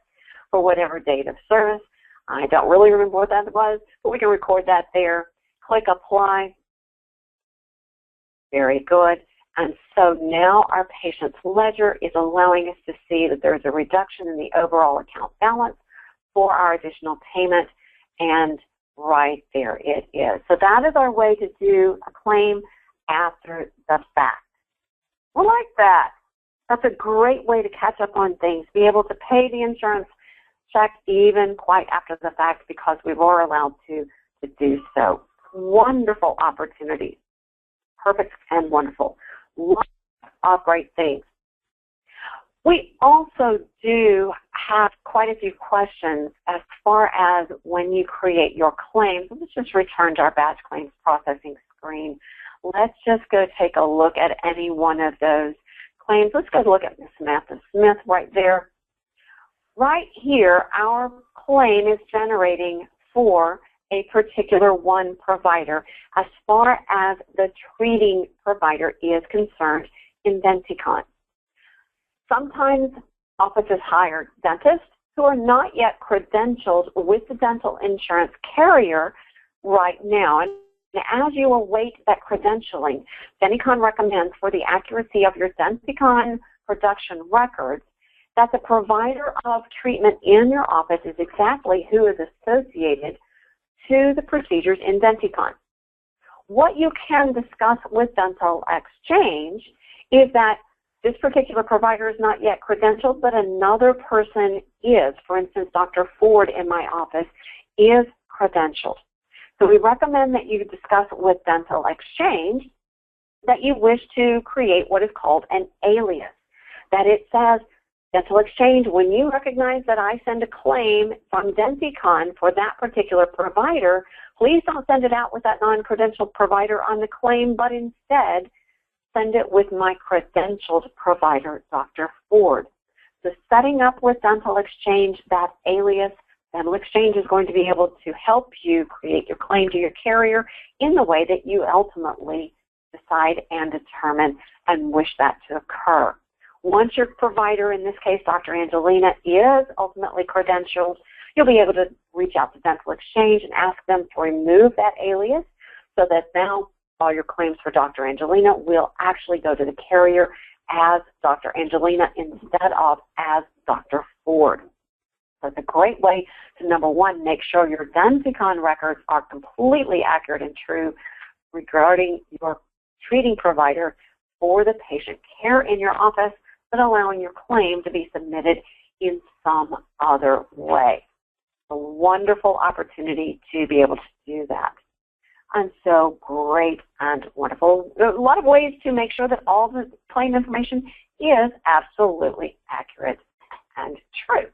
for whatever date of service. I don't really remember what that was, but we can record that there. Click apply. Very good. And so now our patient's ledger is allowing us to see that there's a reduction in the overall account balance for our additional payment, and right there it is. So that is our way to do a claim after the fact. I like that. That's a great way to catch up on things, be able to pay the insurance check even quite after the fact because we were allowed to do so. Wonderful opportunity. Perfect and wonderful. Lots of great things. We also do have quite a few questions as far as when you create your claims. Let's just return to our batch claims processing screen. Let's just go take a look at any one of those claims. Let's go look at Ms. Samantha Smith right there. Right here, our claim is generating for a particular one provider as far as the treating provider is concerned in Denticon. Sometimes offices hire dentists who are not yet credentialed with the dental insurance carrier right now. And as you await that credentialing, Denticon recommends for the accuracy of your Denticon production records that the provider of treatment in your office is exactly who is associated to the procedures in Denticon. What you can discuss with Dental Exchange is that this particular provider is not yet credentialed, but another person is. For instance, Dr. Ford in my office is credentialed. So we recommend that you discuss with Dental Exchange that you wish to create what is called an alias. That it says, Dental Exchange, when you recognize that I send a claim from Denticon for that particular provider, please don't send it out with that non-credentialed provider on the claim, but instead send it with my credentialed provider, Dr. Ford. So setting up with Dental Exchange that alias, Dental Exchange is going to be able to help you create your claim to your carrier in the way that you ultimately decide and determine and wish that to occur. Once your provider, in this case Dr. Angelina, is ultimately credentialed, you'll be able to reach out to Dental Exchange and ask them to remove that alias so that now all your claims for Dr. Angelina will actually go to the carrier as Dr. Angelina instead of as Dr. Ford. So it's a great way to, number one, make sure your Denticon records are completely accurate and true regarding your treating provider for the patient care in your office, but allowing your claim to be submitted in some other way. A wonderful opportunity to be able to do that. And so great and wonderful. There are a lot of ways to make sure that all the claim information is absolutely accurate and true.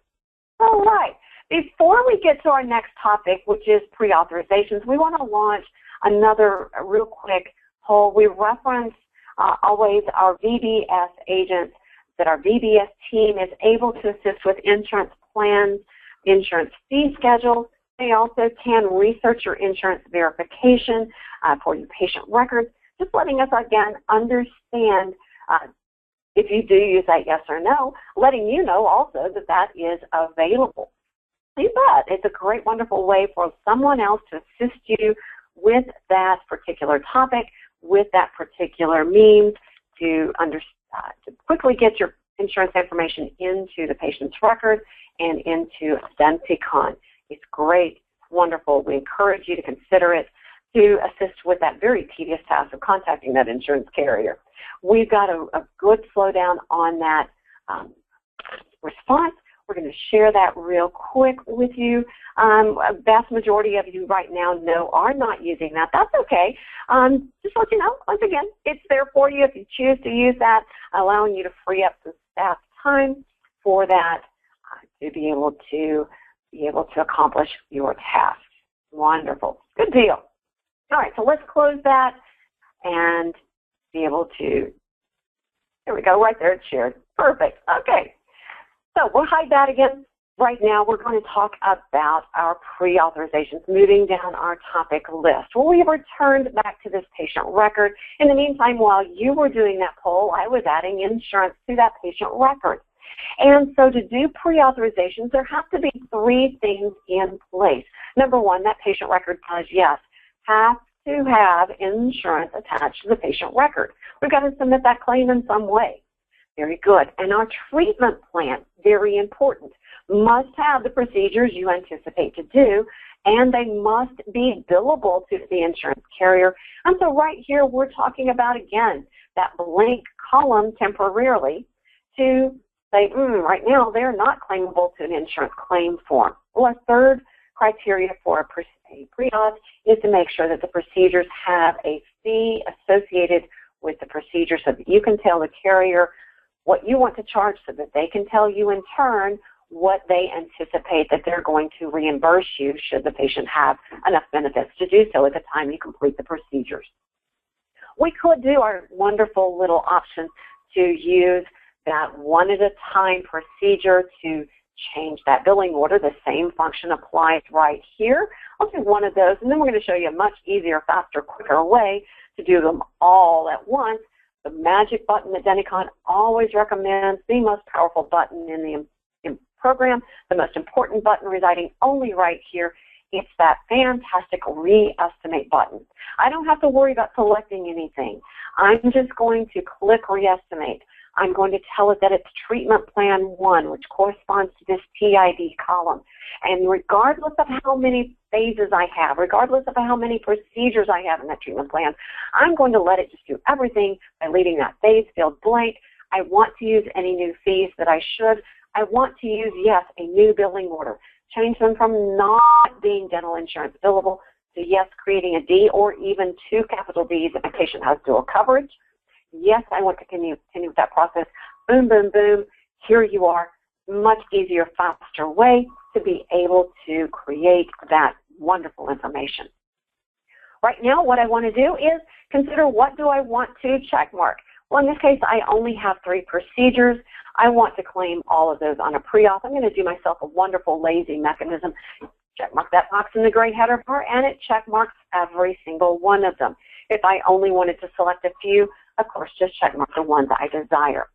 All right. Before we get to our next topic, which is pre-authorizations, we want to launch another real quick poll. We reference always our VBS agents, that our VBS team is able to assist with insurance plans, insurance fee schedules. They also can research your insurance verification for your patient records, just letting us, again, understand if you do use that yes or no, letting you know also that that is available. You bet. It's a great, wonderful way for someone else to assist you with that particular topic, with that particular means to quickly get your insurance information into the patient's record and into Denticon. It's great, it's wonderful. We encourage you to consider it to assist with that very tedious task of contacting that insurance carrier. We've got a good slowdown on that response. We're going to share that real quick with you. A vast majority of you right now are not using that. That's okay. Just let you know, once again, it's there for you if you choose to use that, allowing you to free up some staff time for that to be able to accomplish your task. Wonderful. Good deal. All right, so let's close that and be able to, there we go, right there, it's shared. Perfect. Okay, so we'll hide that again. Right now, we're going to talk about our pre-authorizations, moving down our topic list. Well, we returned back to this patient record. In the meantime, while you were doing that poll, I was adding insurance to that patient record. And so to do pre-authorizations, there have to be 3 things in place. Number 1, that patient record does, yes, have to have insurance attached to the patient record. We've got to submit that claim in some way. Very good. And our treatment plan, very important, must have the procedures you anticipate to do, and they must be billable to the insurance carrier. And so right here, we're talking about, again, that blank column temporarily to say, right now, they're not claimable to an insurance claim form. Well, a third criteria for a pre-auth is to make sure that the procedures have a fee associated with the procedure so that you can tell the carrier what you want to charge so that they can tell you in turn what they anticipate that they're going to reimburse you should the patient have enough benefits to do so at the time you complete the procedures. We could do our wonderful little option to use that one-at-a-time procedure to change that billing order. The same function applies right here. I'll do one of those, and then we're going to show you a much easier, faster, quicker way to do them all at once. The magic button that Denticon always recommends, the most powerful button in the program, the most important button residing only right here. It's that fantastic reestimate button. I don't have to worry about selecting anything. I'm just going to click reestimate. I'm going to tell it that it's treatment plan 1, which corresponds to this PID column. And regardless of how many phases I have, regardless of how many procedures I have in that treatment plan, I'm going to let it just do everything by leaving that phase field blank. I want to use any new fees that I should. I want to use, yes, a new billing order. Change them from not being dental insurance billable to, yes, creating a D or even 2 capital Ds if a patient has dual coverage. Yes, I want to continue with that process. Boom, boom, boom. Here you are. Much easier, faster way to be able to create that wonderful information. Right now, what I want to do is consider what do I want to check mark. Well, in this case, I only have 3 procedures. I want to claim all of those on a pre-auth. I'm going to do myself a wonderful lazy mechanism. Check mark that box in the gray header bar, and it check marks every single one of them. If I only wanted to select a few, of course, just check mark the ones I desire.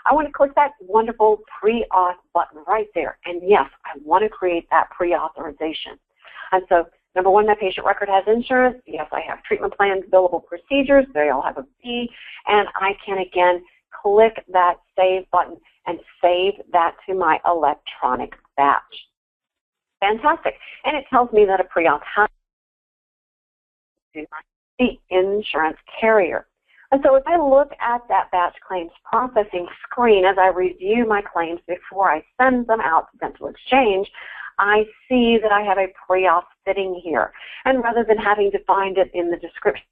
I want to click that wonderful pre-auth button right there. And yes, I want to create that pre-authorization. And so, number 1, my patient record has insurance. Yes, I have treatment plans, billable procedures. They all have a fee. And I can, again, click that save button and save that to my electronic batch. Fantastic. And it tells me that a pre-auth has to the insurance carrier. And so if I look at that batch claims processing screen as I review my claims before I send them out to Dental Exchange, I see that I have a pre-auth sitting here. And rather than having to find it in the description,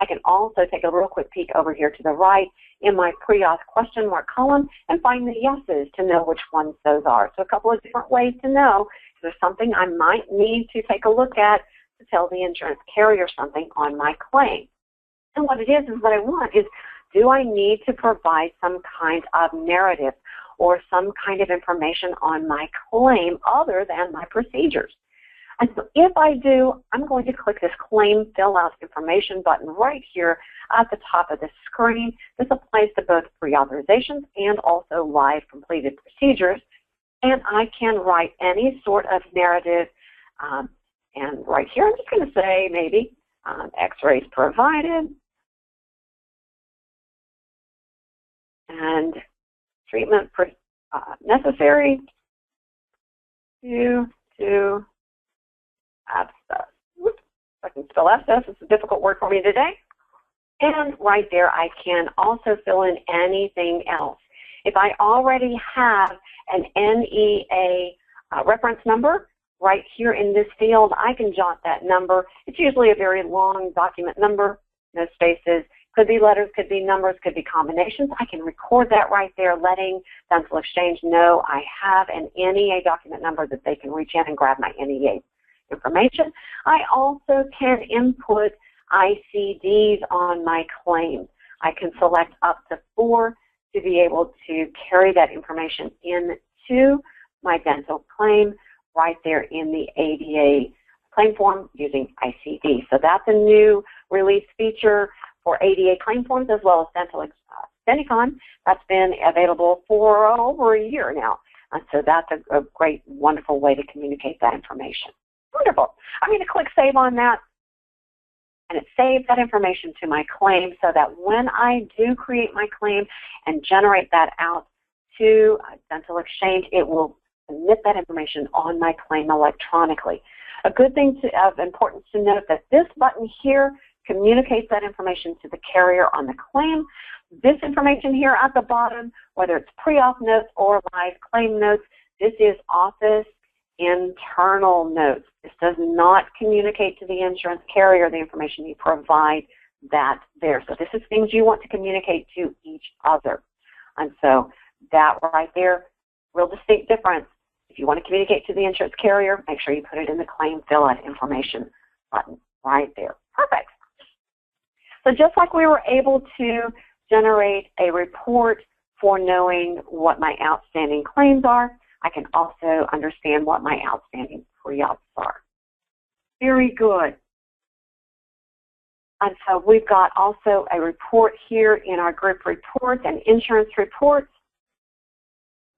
I can also take a real quick peek over here to the right in my pre-auth question mark column and find the yeses to know which ones those are. So a couple of different ways to know if there's something I might need to take a look at to tell the insurance carrier something on my claim. And what it is what I want is, do I need to provide some kind of narrative or some kind of information on my claim other than my procedures? And so if I do, I'm going to click this Claim Fill Out Information button right here at the top of the screen. This applies to both pre-authorizations and also live completed procedures. And I can write any sort of narrative. And right here, I'm just going to say maybe x-rays provided and treatment necessary to abscess. Whoops, I can spell abscess. It's a difficult word for me today. And right there, I can also fill in anything else. If I already have an NEA reference number right here in this field, I can jot that number. It's usually a very long document number, no spaces. Could be letters, could be numbers, could be combinations. I can record that right there, letting Dental Exchange know I have an NEA document number that they can reach in and grab my NEA information. I also can input ICDs on my claims. I can select up to 4 to be able to carry that information into my dental claim right there in the ADA claim form using ICD. So that's a new release feature for ADA claim forms as well as Denticon. That's been available for over a year now. And so that's a great, wonderful way to communicate that information. Wonderful. I'm going to click Save on that, and it saves that information to my claim so that when I do create my claim and generate that out to Dental Exchange, it will submit that information on my claim electronically. A good thing of importance to note that this button here communicates that information to the carrier on the claim. This information here at the bottom, whether it's pre-auth notes or live claim notes, this is Office internal notes. This does not communicate to the insurance carrier the information you provide that there. So this is things you want to communicate to each other. And so that right there, real distinct difference. If you want to communicate to the insurance carrier, make sure you put it in the claim fill out information button right there. Perfect. So just like we were able to generate a report for knowing what my outstanding claims are, I can also understand what my outstanding pre-auths are. Very good. And so we've got also a report here in our group reports and insurance reports,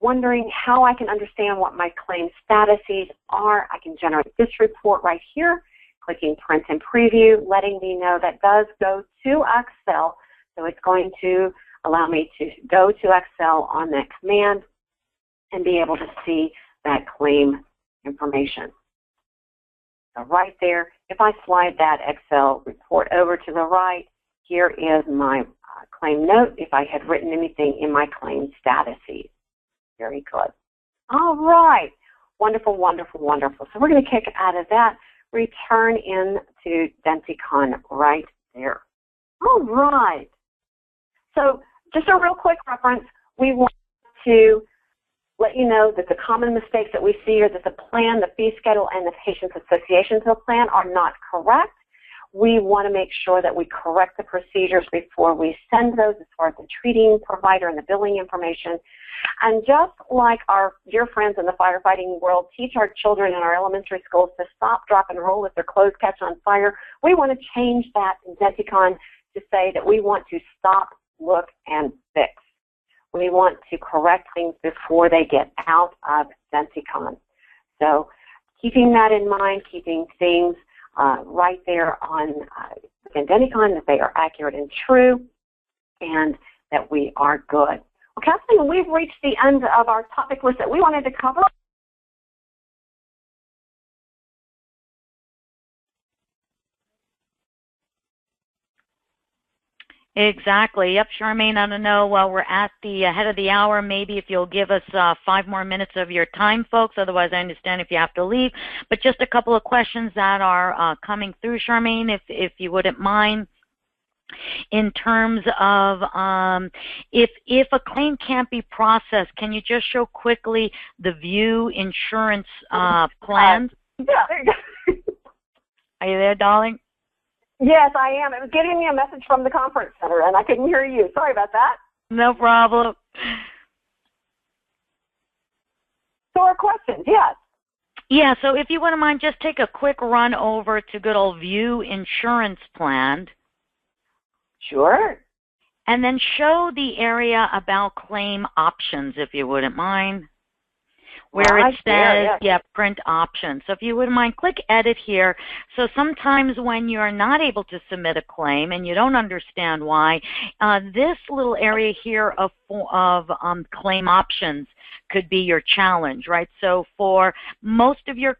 wondering how I can understand what my claim statuses are. I can generate this report right here, clicking Print and Preview, letting me know that does go to Excel. So it's going to allow me to go to Excel on that command and be able to see that claim information. So right there, if I slide that Excel report over to the right, here is my claim note if I had written anything in my claim statuses. Very good. All right. Wonderful, wonderful, wonderful. So we're going to kick out of that, return into Denticon right there. All right. So just a real quick reference, we want to let you know that the common mistakes that we see are that the plan, the fee schedule, and the patient's association to the plan are not correct. We want to make sure that we correct the procedures before we send those as far as the treating provider and the billing information. And just like our dear friends in the firefighting world teach our children in our elementary schools to stop, drop, and roll if their clothes catch on fire, we want to change that in Denticon to say that we want to stop, look, and fix. We want to correct things before they get out of Denticon. So keeping that in mind, keeping things right there on Denticon, that they are accurate and true, and that we are good. Well, Kathleen, we've reached the end of our topic list that we wanted to cover. Exactly. Yep, Charmaine, I don't know, we're at the head of the hour. Maybe if you'll give us 5 more minutes of your time, folks. Otherwise, I understand if you have to leave. But just a couple of questions that are coming through, Charmaine, if you wouldn't mind. In terms of if a claim can't be processed, can you just show quickly the view insurance plans? Yeah, there you go. Are you there, darling? Yes, I am. It was getting me a message from the conference center, and I couldn't hear you. Sorry about that. No problem. So our questions, yes. Yeah, so if you wouldn't mind, just take a quick run over to good old View Insurance Plan. Sure. And then show the area about claim options, if you wouldn't mind. Where it says, yeah, print options. So if you wouldn't mind, click edit here. So sometimes when you're not able to submit a claim and you don't understand why, this little area here of claim options could be your challenge, right? So for most of your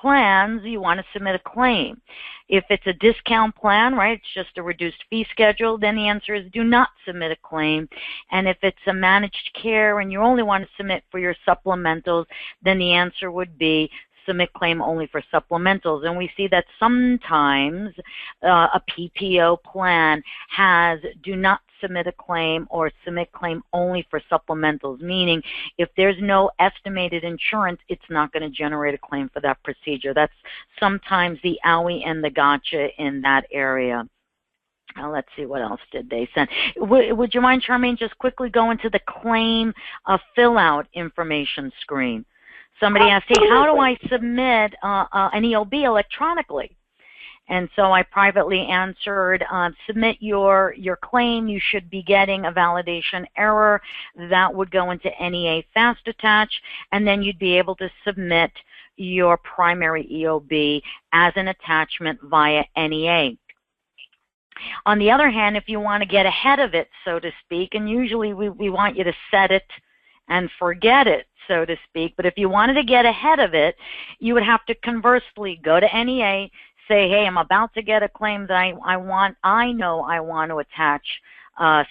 plans, you want to submit a claim. If it's a discount plan, right, it's just a reduced fee schedule, then the answer is do not submit a claim. And if it's a managed care and you only want to submit for your supplementals, then the answer would be submit claim only for supplementals. And we see that sometimes a PPO plan has do not submit a claim or submit claim only for supplementals, meaning if there's no estimated insurance, it's not going to generate a claim for that procedure. That's sometimes the owie and the gotcha in that area. Now let's see, what else did they send? Would you mind, Charmaine, just quickly go into the claim fill-out information screen? Somebody asked, hey, how do I submit an EOB electronically? And so I privately answered, submit your claim. You should be getting a validation error. That would go into NEA Fast Attach, and then you'd be able to submit your primary EOB as an attachment via NEA. On the other hand, if you want to get ahead of it, so to speak, and usually we want you to set it and forget it, so to speak, but if you wanted to get ahead of it, you would have to conversely go to NEA, say, hey, I'm about to get a claim that I know I want to attach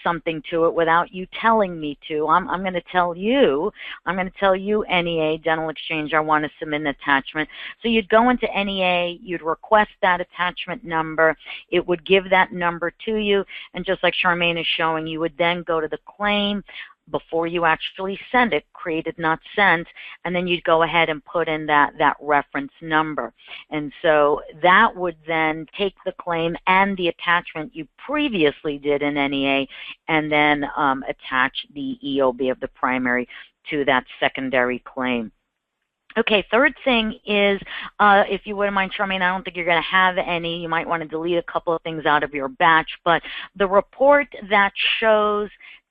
something to it without you telling me to. I'm going to tell you, NEA, Dental Exchange, I want to submit an attachment. So you'd go into NEA, you'd request that attachment number, it would give that number to you, and just like Charmaine is showing, you would then go to the claim before you actually send it, created not sent, and then you'd go ahead and put in that reference number. And so that would then take the claim and the attachment you previously did in NEA and then attach the EOB of the primary to that secondary claim. Okay, third thing is, if you wouldn't mind, Charmaine, I don't think you're going to have any. You might want to delete a couple of things out of your batch, but the report that shows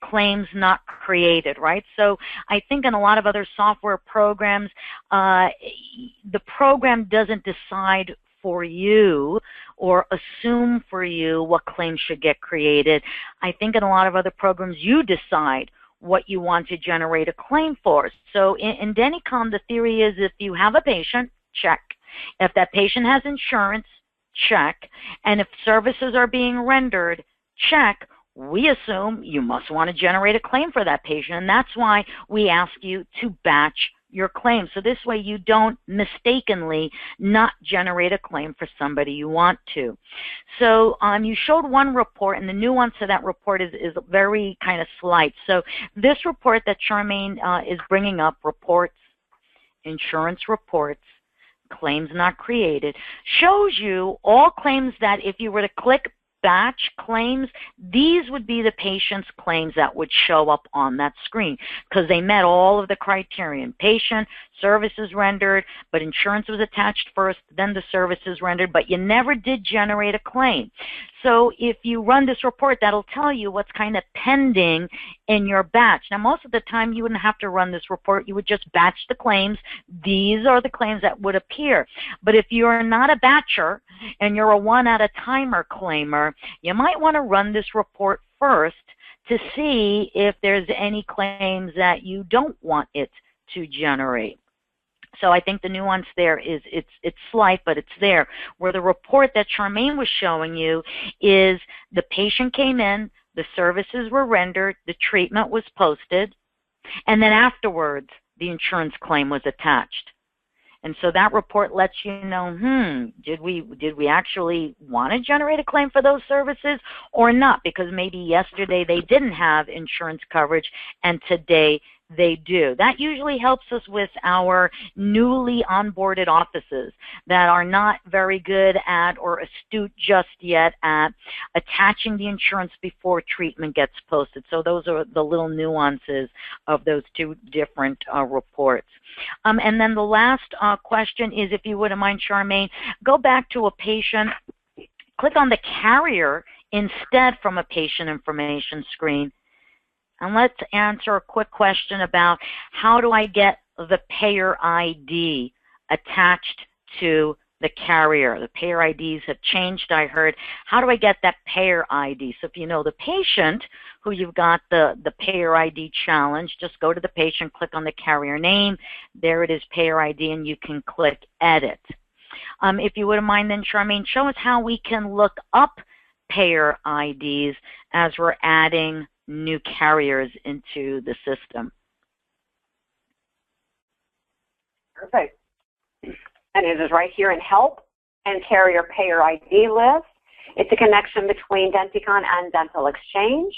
claims not created, right? So I think in a lot of other software programs, the program doesn't decide for you or assume for you what claims should get created. I think in a lot of other programs, you decide what you want to generate a claim for. So in Denticon, the theory is if you have a patient, check. If that patient has insurance, check. And if services are being rendered, check. We assume you must want to generate a claim for that patient, and that's why we ask you to batch your claim. So this way you don't mistakenly not generate a claim for somebody you want to. So you showed one report, and the nuance of that report is very kind of slight. So this report that Charmaine is bringing up, reports, insurance reports, claims not created, shows you all claims that if you were to click batch claims, these would be the patient's claims that would show up on that screen because they met all of the criterion. Patient, services rendered, but insurance was attached first, then the services rendered, but you never did generate a claim. So if you run this report, that'll tell you what's kind of pending in your batch. Now, most of the time, you wouldn't have to run this report. You would just batch the claims. These are the claims that would appear. But if you're not a batcher and you're a one-at-a-timer claimer, you might want to run this report first to see if there's any claims that you don't want it to generate. So I think the nuance there is it's slight, but it's there. Where the report that Charmaine was showing you is the patient came in, the services were rendered, the treatment was posted, and then afterwards the insurance claim was attached. And so that report lets you know, did we actually want to generate a claim for those services or not? Because maybe yesterday they didn't have insurance coverage and today they do. That usually helps us with our newly onboarded offices that are not very good at or astute just yet at attaching the insurance before treatment gets posted. So those are the little nuances of those two different reports. And then the last question is, if you wouldn't mind, Charmaine, go back to a patient, click on the carrier instead from a patient information screen. And let's answer a quick question about how do I get the payer ID attached to the carrier. The payer IDs have changed, I heard. How do I get that payer ID? So if you know the patient who you've got the payer ID challenge, just go to the patient, click on the carrier name. There it is, payer ID, and you can click edit. If you wouldn't mind then, Charmaine, show us how we can look up payer IDs as we're adding new carriers into the system. Perfect. and it is right here in Help and Carrier Payer ID list. It's a connection between Denticon and Dental Exchange,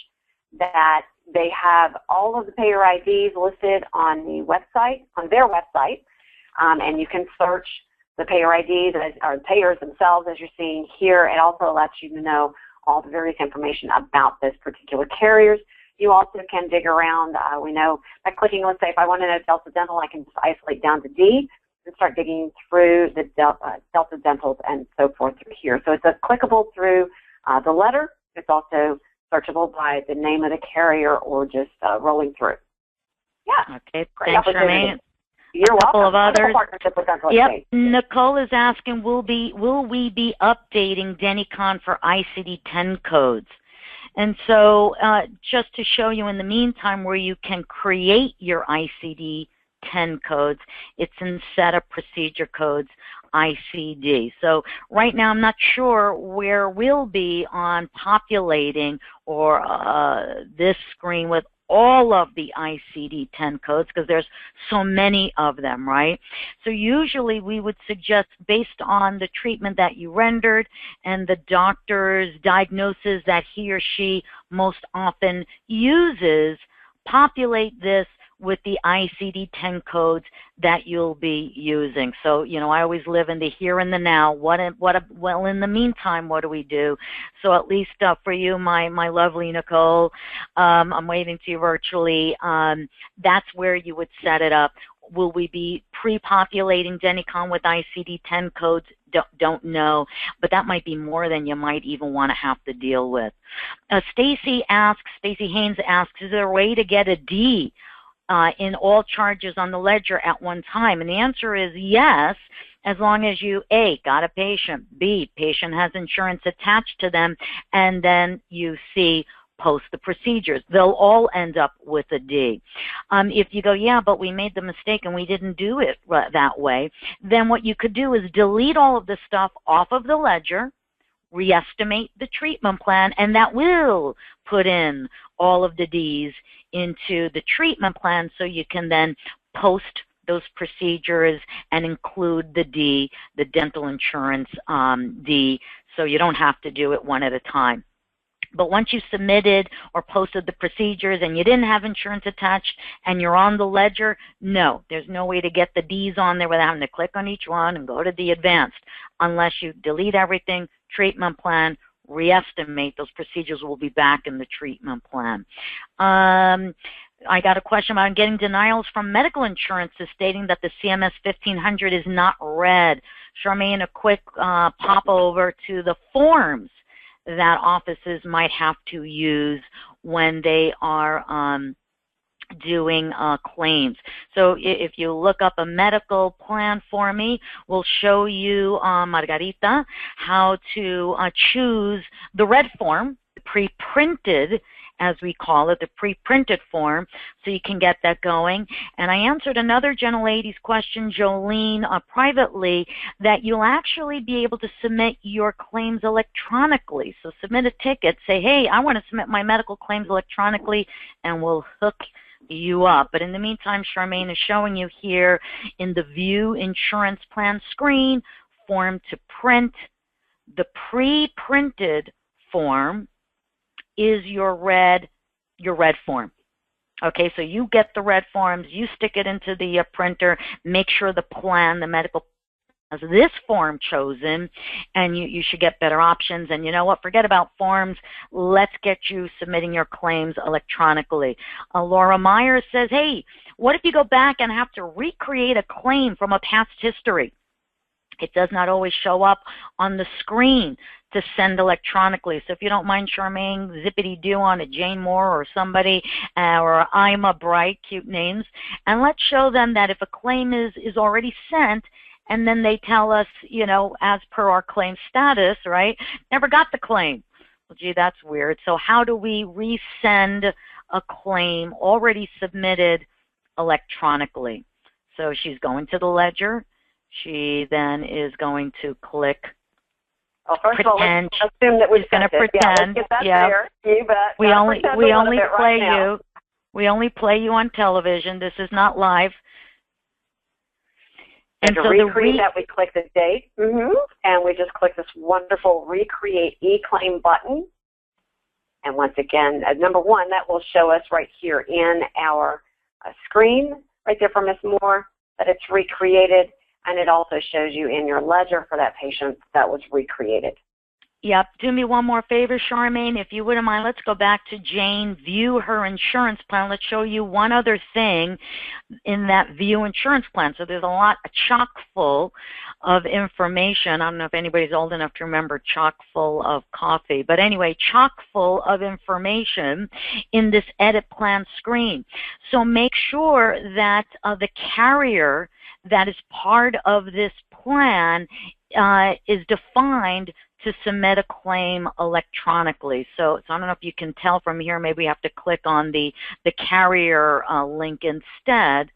that they have all of the payer IDs listed on the website, on their website, and you can search the payer IDs or payers themselves as you're seeing here. It also lets you to know all the various information about this particular carriers. You also can dig around. We know by clicking, let's say if I want to know Delta Dental, I can just isolate down to D and start digging through the Delta Dentals and so forth through here. So it's clickable through the letter. It's also searchable by the name of the carrier or just rolling through. Yeah. Okay. Thanks, Charmaine. You're welcome. Of others. Partnership with Dental Yep. Exchange. Nicole is asking, will we be updating Denticon for ICD-10 codes? And so just to show you in the meantime where you can create your ICD-10 codes, it's in Setup Procedure Codes, ICD. So right now I'm not sure where we'll be on populating or this screen with all of the ICD-10 codes because there's so many of them, right? So usually we would suggest, based on the treatment that you rendered and the doctor's diagnosis that he or she most often uses, populate this with the ICD-10 codes that you'll be using. So, you know, I always live in the here and the now. Well, in the meantime, what do we do? So at least for you, my lovely Nicole, I'm waving to you virtually. That's where you would set it up. Will we be pre-populating Denticon with ICD-10 codes? Don't know, but that might be more than you might even want to have to deal with. Stacy Haynes asks, is there a way to get a D in all charges on the ledger at one time? And the answer is yes, as long as you, A, got a patient, B, patient has insurance attached to them, and then you C, post the procedures. They'll all end up with a D. If you go, yeah, but we made the mistake and we didn't do it that way, then what you could do is delete all of the stuff off of the ledger, reestimate the treatment plan, and that will put in all of the Ds into the treatment plan so you can then post those procedures and include the D, the dental insurance D, so you don't have to do it one at a time. But once you submitted or posted the procedures and you didn't have insurance attached and you're on the ledger, no, there's no way to get the Ds on there without having to click on each one and go to the advanced. Unless you delete everything, treatment plan, reestimate, those procedures will be back in the treatment plan. I got a question about getting denials from medical insurances stating that the CMS 1500 is not read. Charmaine, a quick pop over to the forms that offices might have to use when they are doing claims. So if you look up a medical plan for me, we'll show you, Margarita, how to choose the red form, the pre-printed, as we call it, the pre-printed form, so you can get that going. And I answered another gentle lady's question, Jolene, privately, that you'll actually be able to submit your claims electronically. So submit a ticket, say, hey, I want to submit my medical claims electronically, and we'll hook you up. But in the meantime, Charmaine is showing you here in the View Insurance Plan screen, form to print. The pre-printed form is your red form. Okay, so you get the red forms, you stick it into the printer, make sure the plan, the medical has this form chosen, and you should get better options. And you know what, forget about forms, let's get you submitting your claims electronically. Laura Meyer says, hey, what if you go back and have to recreate a claim from a past history? It does not always show up on the screen to send electronically. So if you don't mind, Charmaine, zippity-doo on a Jane Moore or somebody, or I'm a Bright, cute names, and let's show them that if a claim is already sent, and then they tell us, you know, as per our claim status, right, never got the claim. Well, gee, that's weird. So how do we resend a claim already submitted electronically? So she's going to the ledger. She then is going to click first pretend. Of all, let's assume that we're going to pretend. Yeah, you bet. We only play you. We only play you on television. This is not live. And to recreate that, we click the date, and we just click this wonderful Recreate E-Claim button. And once again, number one, that will show us right here in our screen, right there for Ms. Moore, that it's recreated, and it also shows you in your ledger for that patient that was recreated. Yep. Do me one more favor, Charmaine, if you wouldn't mind. Let's go back to Jane, view her insurance plan. Let's show you one other thing in that view insurance plan. So there's a lot chock full of information. I don't know if anybody's old enough to remember chock full of coffee. But anyway, chock full of information in this edit plan screen. So make sure that the carrier that is part of this plan is defined to submit a claim electronically. So I don't know if you can tell from here, maybe we have to click on the carrier link instead.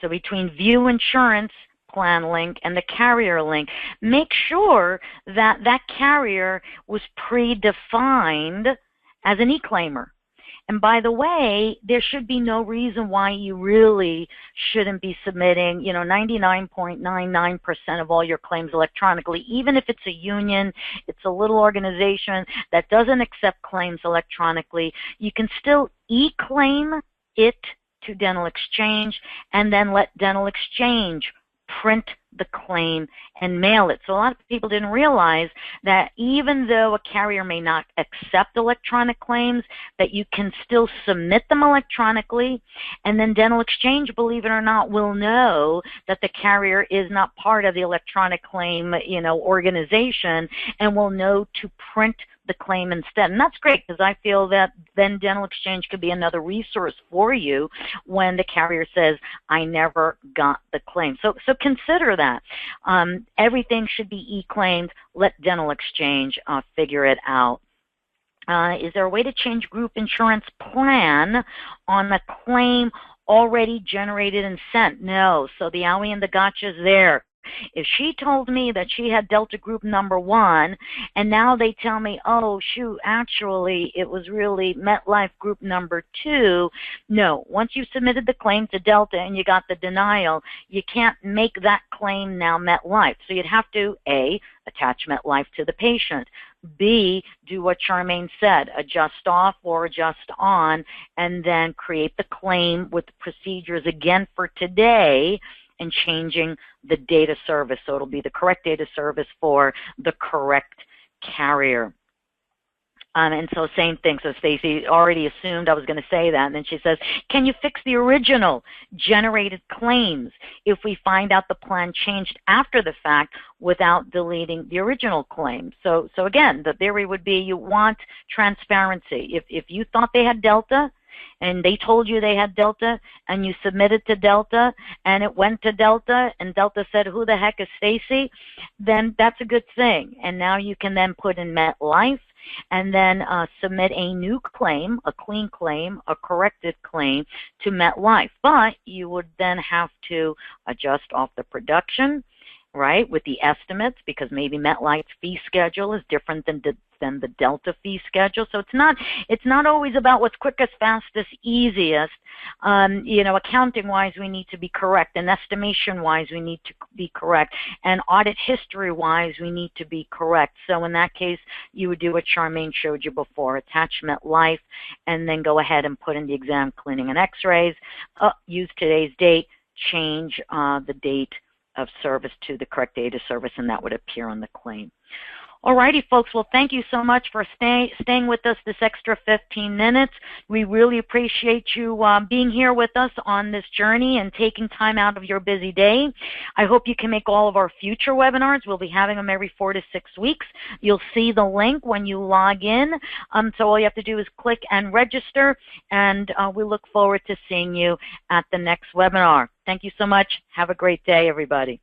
So between view insurance plan link and the carrier link, make sure that that carrier was predefined as an e-claimer. And by the way, there should be no reason why you really shouldn't be submitting, 99.99% of all your claims electronically. Even if it's a union, it's a little organization that doesn't accept claims electronically, you can still e-claim it to Dental Exchange and then let Dental Exchange print the claim and mail it. So a lot of people didn't realize that even though a carrier may not accept electronic claims, that you can still submit them electronically, and then Dental Exchange, believe it or not, will know that the carrier is not part of the electronic claim, organization, and will know to print the claim instead. And that's great, because I feel that then Dental Exchange could be another resource for you when the carrier says, I never got the claim. So consider that. Everything should be e-claimed. Let Dental Exchange figure it out. Is there a way to change group insurance plan on a claim already generated and sent? No. So the owie and the gotcha is there. If she told me that she had Delta Group number 1, and now they tell me, oh, shoot, actually, it was really MetLife Group number 2, no. Once you submitted the claim to Delta and you got the denial, you can't make that claim now MetLife. So you'd have to, A, attach MetLife to the patient, B, do what Charmaine said, adjust off or adjust on, and then create the claim with the procedures again for today, and changing the data service. So it'll be the correct data service for the correct carrier. And so same thing. So Stacy already assumed I was going to say that. And then she says, can you fix the original generated claims if we find out the plan changed after the fact without deleting the original claim? So again, the theory would be you want transparency. If you thought they had Delta, and they told you they had Delta, and you submitted to Delta, and it went to Delta, and Delta said, who the heck is Stacy? Then that's a good thing. And now you can then put in MetLife, and then submit a new claim, a clean claim, a corrected claim to MetLife. But you would then have to adjust off the production, right, with the estimates, because maybe MetLife's fee schedule is different than the Delta fee schedule. So it's not always about what's quickest, fastest, easiest. Accounting-wise, we need to be correct, and estimation-wise, we need to be correct, and audit history-wise, we need to be correct. So in that case, you would do what Charmaine showed you before, attach MetLife, and then go ahead and put in the exam, cleaning, and x-rays, use today's date, change the date of service to the correct data service, and that would appear on the claim. Alrighty, folks. Well, thank you so much for staying with us this extra 15 minutes. We really appreciate you being here with us on this journey and taking time out of your busy day. I hope you can make all of our future webinars. We'll be having them every 4 to 6 weeks. You'll see the link when you log in. So all you have to do is click and register, and we look forward to seeing you at the next webinar. Thank you so much. Have a great day, everybody.